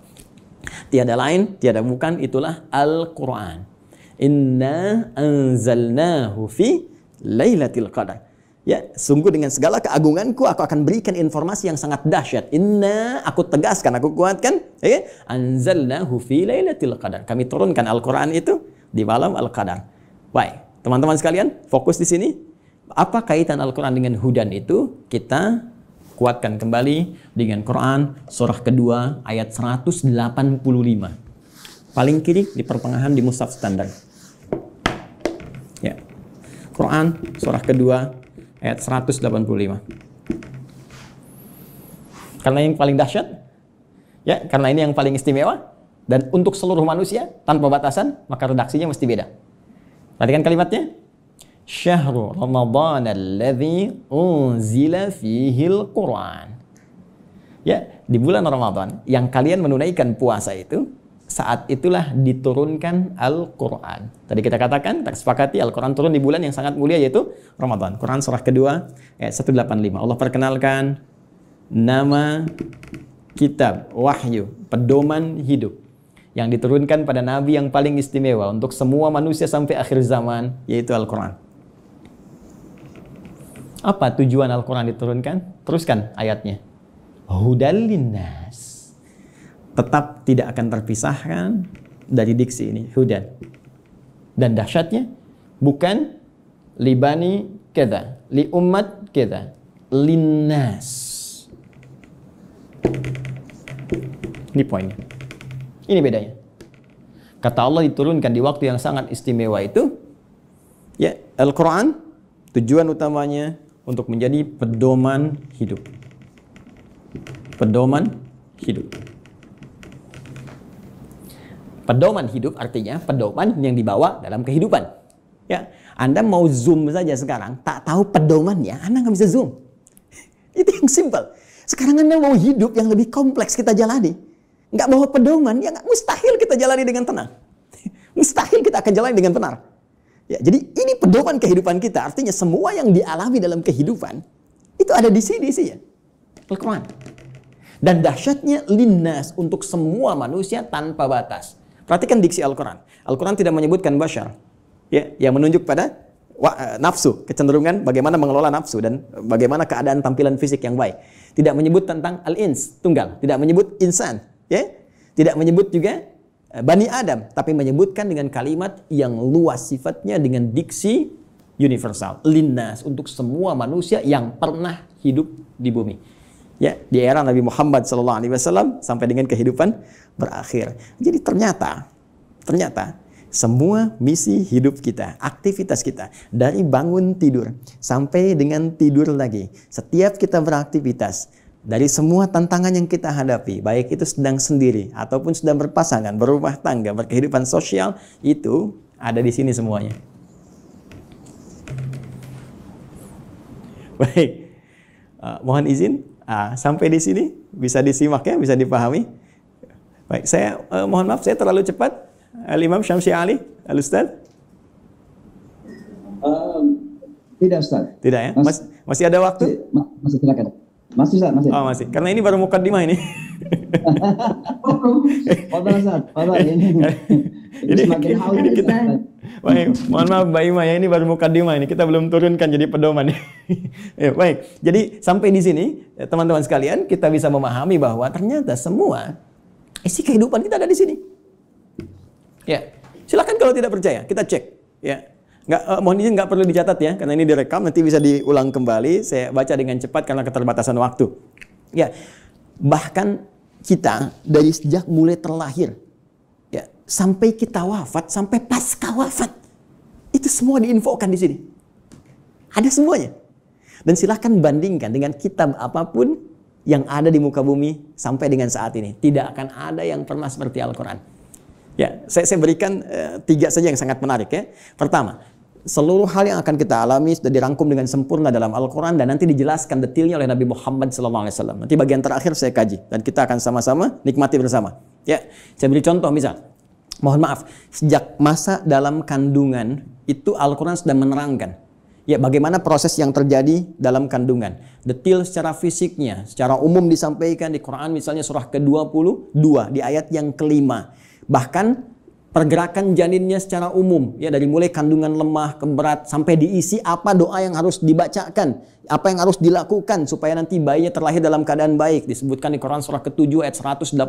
Tiada lain, tiada bukan, itulah Al-Quran. Inna anzalnahu fi Lailatul Qadar. Ya, sungguh dengan segala keagunganku aku akan berikan informasi yang sangat dahsyat. Inna, aku tegaskan, aku kuatkan, ya, anzalnahu fi Lailatul Qadar. Kami turunkan Al-Qur'an itu di malam Al-Qadar. Baik, teman-teman sekalian, fokus di sini. Apa kaitan Al-Qur'an dengan hudan itu? Kita kuatkan kembali dengan Quran surah kedua ayat 185. Paling kiri di pertengahan di mushaf standar. Ya. Quran surah kedua ayat 185. Karena yang paling dahsyat, ya, karena ini yang paling istimewa dan untuk seluruh manusia tanpa batasan, maka redaksinya mesti beda. Perhatikan kalimatnya. Syahrul Ramadan alladzi unzila fihil Quran. Ya, di bulan Ramadan yang kalian menunaikan puasa itu, saat itulah diturunkan Al-Quran. Tadi kita katakan, kita sepakati Al-Quran turun di bulan yang sangat mulia yaitu Ramadan. Quran surah kedua ayat 185. Allah perkenalkan nama kitab wahyu, pedoman hidup yang diturunkan pada Nabi yang paling istimewa untuk semua manusia sampai akhir zaman, yaitu Al-Quran. Apa tujuan Al-Quran diturunkan? Teruskan ayatnya. Hudal linnas. Tetap tidak akan terpisahkan dari diksi ini, hudan. Dan dahsyatnya bukan libani kita, li umat kita, linnas. Ini poinnya. Ini bedanya. Kata Allah diturunkan di waktu yang sangat istimewa itu, ya, Al-Quran tujuan utamanya untuk menjadi pedoman hidup. Pedoman hidup. Pedoman hidup artinya pedoman yang dibawa dalam kehidupan. Ya, Anda mau zoom saja sekarang, tak tahu pedomannya, Anda nggak bisa zoom. Itu yang simple. Sekarang Anda mau hidup yang lebih kompleks kita jalani, nggak bawa pedoman, ya nggak, mustahil kita jalani dengan tenang. Mustahil kita akan jalani dengan benar. Ya, jadi ini pedoman kehidupan kita. Artinya semua yang dialami dalam kehidupan itu ada di sini sih ya, Al-Quran. Dan dahsyatnya linnas, untuk semua manusia tanpa batas. Perhatikan diksi Al-Quran. Al-Quran tidak menyebutkan bashar, ya, yang menunjuk pada nafsu, kecenderungan bagaimana mengelola nafsu dan bagaimana keadaan tampilan fisik yang baik. Tidak menyebut tentang al-ins, tunggal. Tidak menyebut insan, ya. Tidak menyebut juga Bani Adam, tapi menyebutkan dengan kalimat yang luas sifatnya dengan diksi universal. Linnas, untuk semua manusia yang pernah hidup di bumi. Ya, di era Nabi Muhammad SAW sampai dengan kehidupan berakhir. Jadi ternyata semua misi hidup kita, aktivitas kita, dari bangun tidur sampai dengan tidur lagi, setiap kita beraktivitas, dari semua tantangan yang kita hadapi, baik itu sedang sendiri ataupun sedang berpasangan, berumah tangga, berkehidupan sosial, itu ada di sini semuanya. Baik, mohon izin. Sampai di sini bisa disimak ya, bisa dipahami. Baik, saya mohon maaf saya terlalu cepat. Al-Imam Syamsi Ali, Al-Ustaz. Tidak Ustaz. Tidak ya? Masih ada waktu? Masih silakan. Masih Ustaz, masih. Oh, masih. Karena ini baru mukaddimah ini. Fadhal Ustaz, fadhal ini. Ini semakin haus kita. Baik, mohon maaf Mbak Ima ya, ini baru mukaddimah ini. Kita belum turunkan jadi pedoman. Ya, baik. Jadi sampai di sini teman-teman sekalian, kita bisa memahami bahwa ternyata semua isi kehidupan kita ada di sini. Ya. Silakan kalau tidak percaya, kita cek. Ya. Mohon izin nggak perlu dicatat ya, karena ini direkam, nanti bisa diulang kembali. Saya baca dengan cepat karena keterbatasan waktu. Ya, bahkan kita dari sejak mulai terlahir, ya, sampai kita wafat, sampai pasca wafat, itu semua diinfokan di sini. Ada semuanya. Dan silahkan bandingkan dengan kitab apapun yang ada di muka bumi sampai dengan saat ini. Tidak akan ada yang pernah seperti Al-Quran. Ya, saya berikan 3 saja yang sangat menarik ya. Pertama, seluruh hal yang akan kita alami sudah dirangkum dengan sempurna dalam Al-Quran dan nanti dijelaskan detailnya oleh Nabi Muhammad SAW. Nanti bagian terakhir saya kaji dan kita akan sama-sama nikmati bersama. Ya, saya beri contoh misal. Mohon maaf, sejak masa dalam kandungan itu Al-Quran sudah menerangkan ya bagaimana proses yang terjadi dalam kandungan. Detail secara fisiknya, secara umum disampaikan di Quran misalnya surah ke-22 di ayat yang kelima. Bahkan pergerakan janinnya secara umum, ya dari mulai kandungan lemah ke berat sampai diisi apa doa yang harus dibacakan, apa yang harus dilakukan supaya nanti bayinya terlahir dalam keadaan baik. Disebutkan di Quran surah ke-7 ayat 189.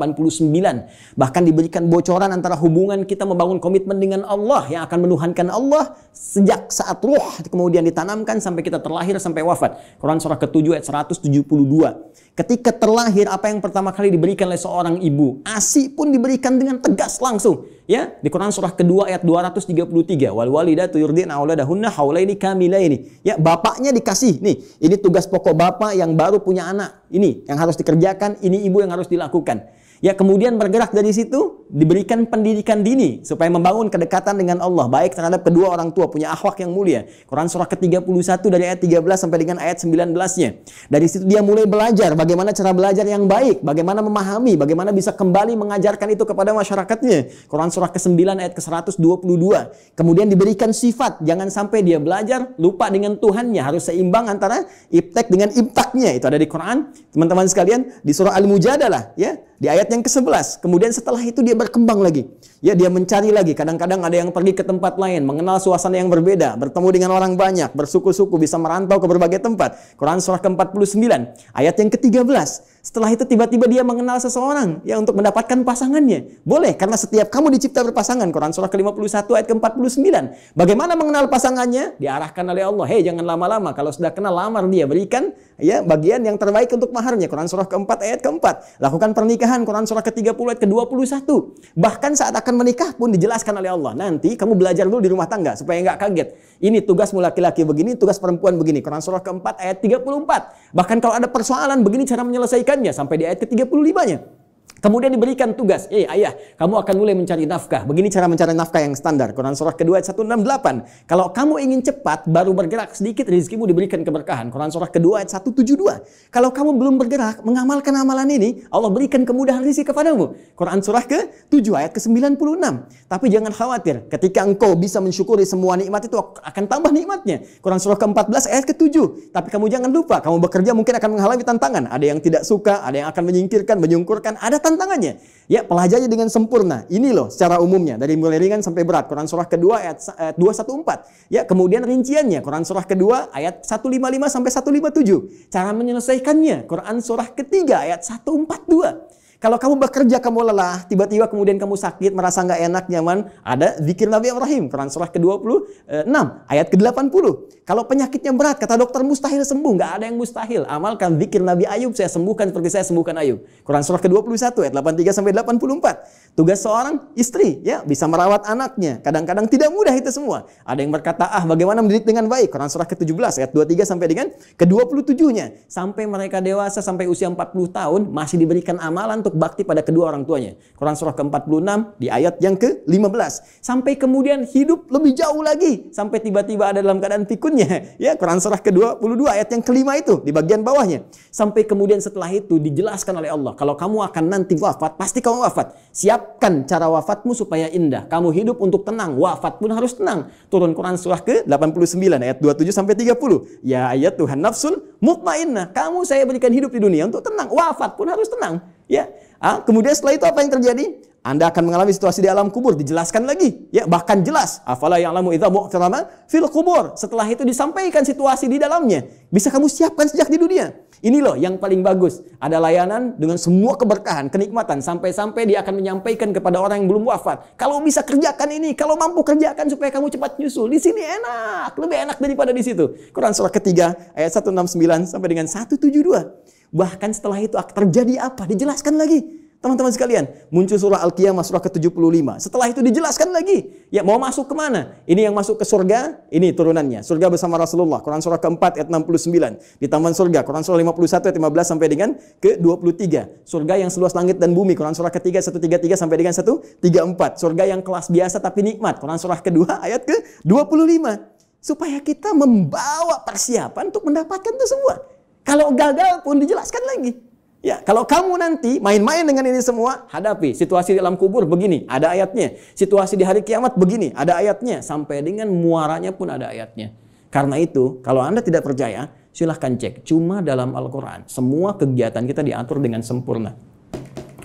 Bahkan diberikan bocoran antara hubungan kita membangun komitmen dengan Allah yang akan menuhankan Allah sejak saat ruh kemudian ditanamkan sampai kita terlahir sampai wafat. Quran surah ke-7 ayat 172. Ketika terlahir, apa yang pertama kali diberikan oleh seorang ibu? ASI pun diberikan dengan tegas langsung. Ya, di Quran surah kedua ayat 233. Wal walidatu yurdina auladahunna haulaini kamilaini. Ya, bapaknya dikasih. Nih, ini tugas pokok bapak yang baru punya anak. Ini yang harus dikerjakan, ini ibu yang harus dilakukan. Ya, kemudian bergerak dari situ, diberikan pendidikan dini supaya membangun kedekatan dengan Allah, baik terhadap kedua orang tua, punya akhlak yang mulia. Quran surah ke-31 dari ayat 13 sampai dengan ayat 19-nya. Dari situ dia mulai belajar bagaimana cara belajar yang baik, bagaimana memahami, bagaimana bisa kembali mengajarkan itu kepada masyarakatnya. Quran surah ke-9 ayat ke-122. Kemudian diberikan sifat, jangan sampai dia belajar lupa dengan Tuhannya, harus seimbang antara iptek dengan imtaknya. Itu ada di Quran, teman-teman sekalian, di surah Al-Mujadalah, ya. Di ayat yang ke-11, kemudian setelah itu dia berkembang lagi. Ya, dia mencari lagi. Kadang-kadang ada yang pergi ke tempat lain, mengenal suasana yang berbeda, bertemu dengan orang banyak, bersuku-suku, bisa merantau ke berbagai tempat. Quran surah ke-49, ayat yang ke-13. Setelah itu tiba-tiba dia mengenal seseorang ya untuk mendapatkan pasangannya. Boleh, karena setiap kamu dicipta berpasangan. Quran surah ke-51 ayat ke-49. Bagaimana mengenal pasangannya? Diarahkan oleh Allah. Hei, jangan lama-lama. Kalau sudah kenal, lamar dia. Berikan ya bagian yang terbaik untuk maharnya. Quran surah ke-4 ayat ke-4. Lakukan pernikahan. Quran surah ke-30 ayat ke-21. Bahkan saat akan menikah pun dijelaskan oleh Allah. Nanti kamu belajar dulu di rumah tangga supaya nggak kaget. Ini tugasmu laki-laki begini, tugas perempuan begini. Quran surah ke-4 ayat 34. Bahkan kalau ada persoalan begini cara menyelesaikannya sampai di ayat ke-35-nya. Kemudian diberikan tugas, ayah, kamu akan mulai mencari nafkah. Begini cara mencari nafkah yang standar. Quran surah kedua ayat 168. Kalau kamu ingin cepat, baru bergerak sedikit, rezekimu diberikan keberkahan. Quran surah kedua ayat 172. Kalau kamu belum bergerak, mengamalkan amalan ini, Allah berikan kemudahan rezeki kepadamu. Quran surah ke-7 ayat ke-96. Tapi jangan khawatir, ketika engkau bisa mensyukuri semua nikmat itu akan tambah nikmatnya. Quran surah ke-14 ayat ke-7. Tapi kamu jangan lupa, kamu bekerja mungkin akan mengalami tantangan. Ada yang tidak suka, ada yang akan menyingkirkan, menyungkurkan, ada tantangannya. Ya, pelajari dengan sempurna. Ini loh secara umumnya dari mulai ringan sampai berat. Quran surah kedua ayat 214. Ya, kemudian rinciannya Quran surah kedua ayat 155 sampai 157. Cara menyelesaikannya Quran surah ketiga ayat 142. Kalau kamu bekerja, kamu lelah, tiba-tiba kemudian kamu sakit, merasa nggak enak, nyaman, ada zikir Nabi Ibrahim, Quran surah ke-26, ayat ke-80. Kalau penyakitnya berat, kata dokter mustahil sembuh, nggak ada yang mustahil. Amalkan zikir Nabi Ayub, saya sembuhkan seperti saya sembuhkan Ayub. Quran surah ke-21, ayat 83 sampai 84. Tugas seorang istri, ya, bisa merawat anaknya. Kadang-kadang tidak mudah itu semua. Ada yang berkata, bagaimana mendidik dengan baik? Quran surah ke-17, ayat 23 sampai dengan ke-27-nya. Sampai mereka dewasa, sampai usia 40 tahun, masih diberikan amalan untuk bakti pada kedua orang tuanya. Quran surah ke-46 di ayat yang ke-15. Sampai kemudian hidup lebih jauh lagi sampai tiba-tiba ada dalam keadaan pikunnya. Ya, Quran surah ke-22 ayat yang kelima itu di bagian bawahnya. Sampai kemudian setelah itu dijelaskan oleh Allah, kalau kamu akan nanti wafat, pasti kamu wafat. Siapkan cara wafatmu supaya indah. Kamu hidup untuk tenang, wafat pun harus tenang. Turun Quran surah ke-89 ayat 27 sampai 30. Ya ayat Tuhan nafsul mutmainnah. Kamu saya berikan hidup di dunia untuk tenang, wafat pun harus tenang. Ya. Kemudian setelah itu apa yang terjadi? Anda akan mengalami situasi di alam kubur, dijelaskan lagi. Ya, bahkan jelas. Afala ya'lamu idza bu'thira fil kubur. Setelah itu disampaikan situasi di dalamnya. Bisa kamu siapkan sejak di dunia. Ini loh yang paling bagus. Ada layanan dengan semua keberkahan, kenikmatan. Sampai-sampai dia akan menyampaikan kepada orang yang belum wafat. Kalau bisa kerjakan ini, kalau mampu kerjakan supaya kamu cepat nyusul. Di sini enak, lebih enak daripada di situ. Quran surah ketiga ayat 169 sampai dengan 172. Bahkan setelah itu terjadi apa? Dijelaskan lagi. Teman-teman sekalian, muncul surah Al-Qiyamah surah ke-75. Setelah itu dijelaskan lagi. Ya, mau masuk kemana? Ini yang masuk ke surga, ini turunannya. Surga bersama Rasulullah. Quran surah ke-4 ayat 69. Di taman surga. Quran surah 51 ayat 15 sampai dengan ke-23. Surga yang seluas langit dan bumi. Quran surah ketiga 133 sampai dengan 134. Surga yang kelas biasa tapi nikmat. Quran surah kedua ayat ke-25. Supaya kita membawa persiapan untuk mendapatkan itu semua. Kalau gagal pun dijelaskan lagi. Ya, kalau kamu nanti main-main dengan ini semua, hadapi situasi di alam kubur begini, ada ayatnya. Situasi di hari kiamat begini, ada ayatnya. Sampai dengan muaranya pun ada ayatnya. Karena itu, kalau Anda tidak percaya, silahkan cek. Cuma dalam Al-Quran, semua kegiatan kita diatur dengan sempurna.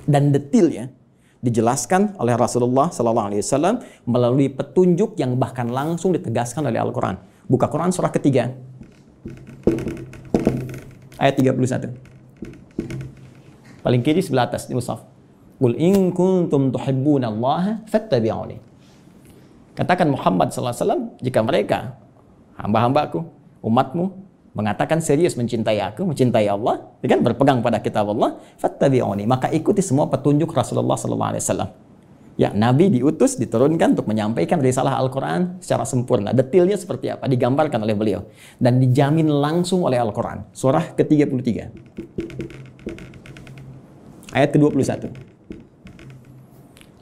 Dan detailnya dijelaskan oleh Rasulullah SAW melalui petunjuk yang bahkan langsung ditegaskan oleh Al-Quran. Buka Quran surah ketiga, ayat 31. Paling kiri sebelah atas di mushaf. Qul in kuntum tuhibbunallaha fattabi'uni. Katakan Muhammad sallallahu alaihi wasallam, jika mereka hamba-hambaku, umatmu mengatakan serius mencintai aku, mencintai Allah, ya kan, berpegang pada kitab Allah, fattabi'uni, maka ikuti semua petunjuk Rasulullah sallallahu alaihi wasallam. Ya, Nabi diutus, diturunkan untuk menyampaikan risalah Al-Quran secara sempurna. Detailnya seperti apa? Digambarkan oleh beliau. Dan dijamin langsung oleh Al-Quran. Surah ke-33. Ayat ke-21.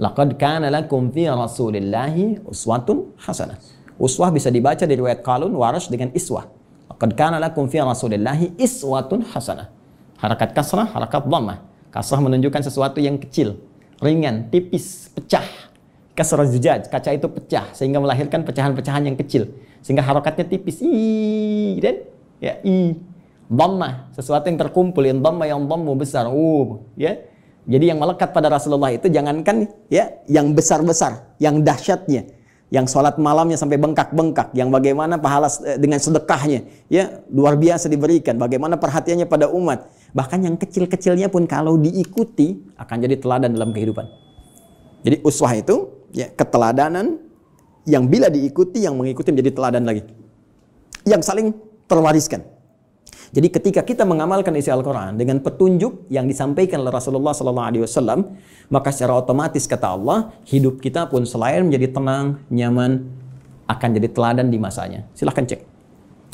Laqad kana lakum fi Rasulillahi uswatun hasanah. Uswah bisa dibaca di riwayat Qalun, Warash dengan iswah. Laqad kana lakum fi Rasulillahi iswatun hasanah. Harakat kasrah, harakat dhammah. Kasrah menunjukkan sesuatu yang kecil, ringan, tipis, pecah. Kasrah zujaj, kaca itu pecah sehingga melahirkan pecahan-pecahan yang kecil. Sehingga harakatnya tipis. I dan ya i. Dhammah, sesuatu yang terkumpul, yang dhammu besar. Ya. Jadi yang melekat pada Rasulullah itu jangankan ya yang besar-besar, yang dahsyatnya, yang sholat malamnya sampai bengkak-bengkak, yang bagaimana pahala dengan sedekahnya, ya luar biasa diberikan, bagaimana perhatiannya pada umat. Bahkan yang kecil-kecilnya pun kalau diikuti akan jadi teladan dalam kehidupan. Jadi uswah itu ya keteladanan yang bila diikuti, yang mengikuti menjadi teladan lagi, yang saling terwariskan. Jadi ketika kita mengamalkan isi Al-Quran dengan petunjuk yang disampaikan oleh Rasulullah SAW, maka secara otomatis kata Allah, hidup kita pun selain menjadi tenang, nyaman, akan jadi teladan di masanya. Silahkan cek.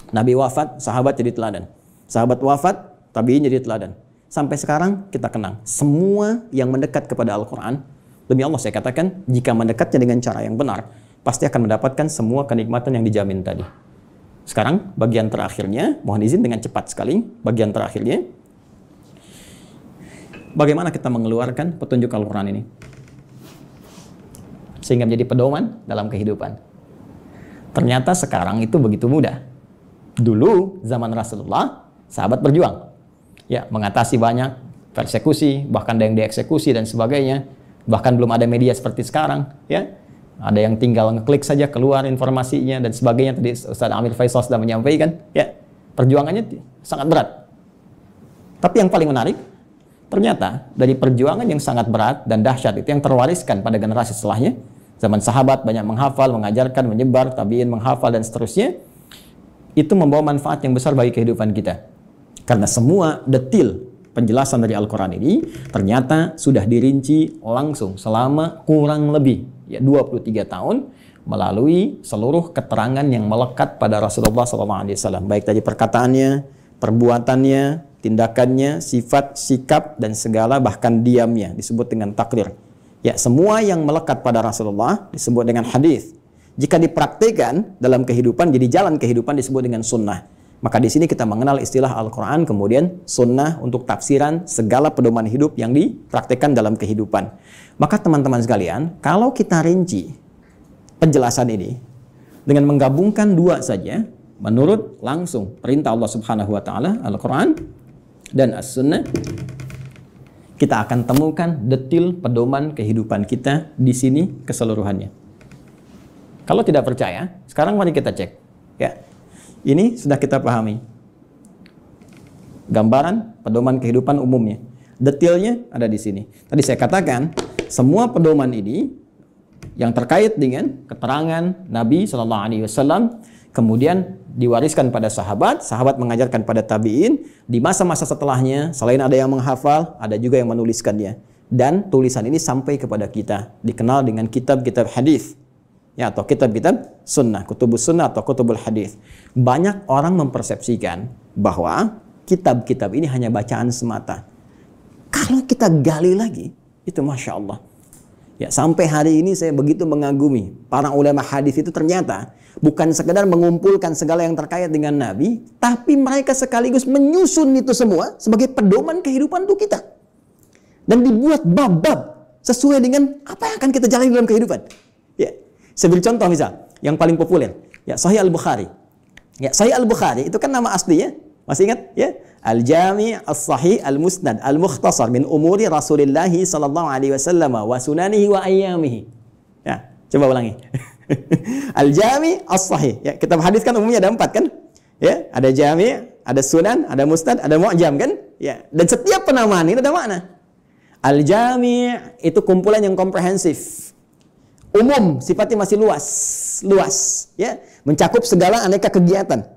Nabi wafat, sahabat jadi teladan. Sahabat wafat, tabi'in jadi teladan. Sampai sekarang kita kenang. Semua yang mendekat kepada Al-Quran, demi Allah saya katakan, jika mendekatnya dengan cara yang benar, pasti akan mendapatkan semua kenikmatan yang dijamin tadi. Sekarang bagian terakhirnya, mohon izin dengan cepat sekali, bagian terakhirnya. Bagaimana kita mengeluarkan petunjuk Al-Quran ini? Sehingga menjadi pedoman dalam kehidupan. Ternyata sekarang itu begitu mudah. Dulu zaman Rasulullah, sahabat berjuang. Ya, mengatasi banyak persekusi, bahkan ada yang dieksekusi dan sebagainya. Bahkan belum ada media seperti sekarang, ya. Ada yang tinggal ngeklik saja keluar informasinya dan sebagainya. Tadi Ustaz Amir Faisal sudah menyampaikan, ya, perjuangannya sangat berat. Tapi yang paling menarik, ternyata dari perjuangan yang sangat berat dan dahsyat itu yang terwariskan pada generasi setelahnya. Zaman sahabat banyak menghafal, mengajarkan, menyebar, tabi'in menghafal dan seterusnya. Itu membawa manfaat yang besar bagi kehidupan kita. Karena semua detil penjelasan dari Al-Quran ini ternyata sudah dirinci langsung selama kurang lebih ya 23 tahun melalui seluruh keterangan yang melekat pada Rasulullah SAW. Baik dari perkataannya, perbuatannya, tindakannya, sifat, sikap, dan segala bahkan diamnya disebut dengan takrir. Ya, semua yang melekat pada Rasulullah disebut dengan hadis. Jika dipraktikkan dalam kehidupan, jadi jalan kehidupan disebut dengan sunnah. Maka di sini kita mengenal istilah Al-Quran, kemudian sunnah untuk tafsiran segala pedoman hidup yang dipraktikkan dalam kehidupan. Maka teman-teman sekalian, kalau kita rinci penjelasan ini dengan menggabungkan dua saja, menurut langsung perintah Allah Subhanahu wa taala, Al-Quran dan As-Sunnah, kita akan temukan detil pedoman kehidupan kita di sini keseluruhannya. Kalau tidak percaya, sekarang mari kita cek. Ya, ini sudah kita pahami. Gambaran pedoman kehidupan umumnya. Detilnya ada di sini. Tadi saya katakan, semua pedoman ini yang terkait dengan keterangan Nabi Shallallahu Alaihi Wasallam, kemudian diwariskan pada sahabat, sahabat mengajarkan pada tabi'in, di masa-masa setelahnya, selain ada yang menghafal, ada juga yang menuliskannya. Dan tulisan ini sampai kepada kita, dikenal dengan kitab-kitab hadis, ya, atau kitab-kitab sunnah, kutubus sunnah atau kutubul hadis. Banyak orang mempersepsikan bahwa kitab-kitab ini hanya bacaan semata. Kalau kita gali lagi, itu Masya Allah. Ya, sampai hari ini saya begitu mengagumi para ulama hadis itu, ternyata bukan sekedar mengumpulkan segala yang terkait dengan Nabi, tapi mereka sekaligus menyusun itu semua sebagai pedoman kehidupan untuk kita. Dan dibuat bab-bab sesuai dengan apa yang akan kita jalani dalam kehidupan. Ya, saya beri contoh misal, yang paling populer, ya, Sahih Al-Bukhari. Ya, Sahih Al-Bukhari itu kan nama aslinya, masih ingat? Ya, Al-Jami' As-Sahih Al-Musnad Al-Mukhtasar min umuri Rasulillah sallallahu alaihi wasallam wa sunanihi wa ayyamihi. Ya, coba ulangi. Al-Jami' As-Sahih. Ya, kitab hadis kan umumnya ada 4 kan? Ya, ada Jami', ada Sunan, ada Musnad, ada Mu'jam kan? Ya, dan setiap penamaan ini ada makna. Al-Jami' itu kumpulan yang komprehensif. Umum, sifatnya masih luas, ya, mencakup segala aneka kegiatan.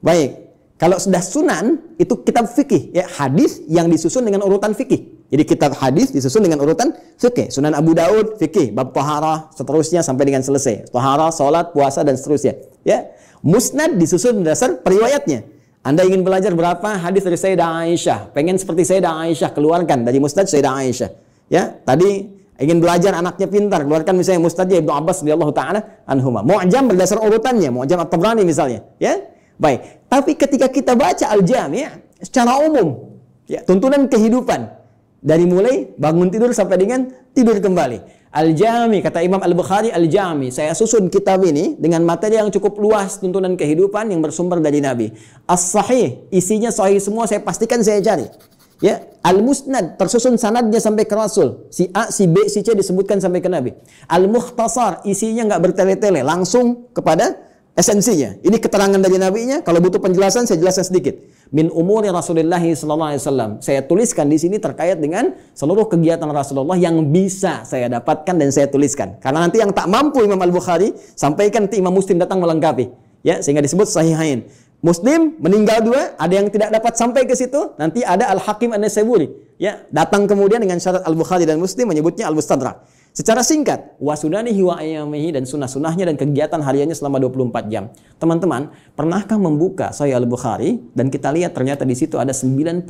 Baik. Kalau sudah sunan, itu kitab fikih, ya, hadis yang disusun dengan urutan fikih. Jadi kitab hadis disusun dengan urutan fikih. Sunan Abu Daud, fikih, bab taharah, seterusnya sampai dengan selesai. Taharah, salat, puasa, dan seterusnya. Ya. Musnad disusun berdasar periwayatnya. Anda ingin belajar berapa hadis dari Sayyidah Aisyah, pengen seperti Sayyidah Aisyah, keluarkan dari Musnad Sayyidah Aisyah. Ya, tadi ingin belajar anaknya pintar, keluarkan misalnya Musnadnya Ibnu Abbas radhiyallahu taala anhuma. Mu'jam berdasar urutannya, Mu'jam At-Tabrani misalnya, ya. Baik, tapi ketika kita baca Al-Jami' secara umum, ya, tuntunan kehidupan dari mulai bangun tidur sampai dengan tidur kembali. Al-Jami', kata Imam Al-Bukhari, Al-Jami', saya susun kitab ini dengan materi yang cukup luas, tuntunan kehidupan yang bersumber dari Nabi. As-Sahih, isinya sahih semua, saya pastikan saya cari. Ya, Al-Musnad tersusun sanadnya sampai ke Rasul. Si A, si B, si C disebutkan sampai ke Nabi. Al-Mukhtasar, isinya nggak bertele-tele, langsung kepada esensinya. Ini keterangan dari Nabi-nya. Kalau butuh penjelasan, saya jelaskan sedikit. Min umuri Rasulullah sallallahu alaihi wasallam. Saya tuliskan di sini terkait dengan seluruh kegiatan Rasulullah yang bisa saya dapatkan dan saya tuliskan. Karena nanti yang tak mampu Imam Al-Bukhari sampaikan, nanti Imam Muslim datang melengkapi. Ya, sehingga disebut Sahihain. Muslim meninggal 2, ada yang tidak dapat sampai ke situ, nanti ada Al-Hakim An-Naisaburi. Ya, datang kemudian dengan syarat Al-Bukhari dan Muslim menyebutnya Al-Mustadrak. Secara singkat, wa sunanihi wa ayyamihi, dan sunnah-sunnahnya dan kegiatan hariannya selama 24 jam. Teman-teman, pernahkah membuka Sahih Al-Bukhari dan kita lihat ternyata di situ ada 97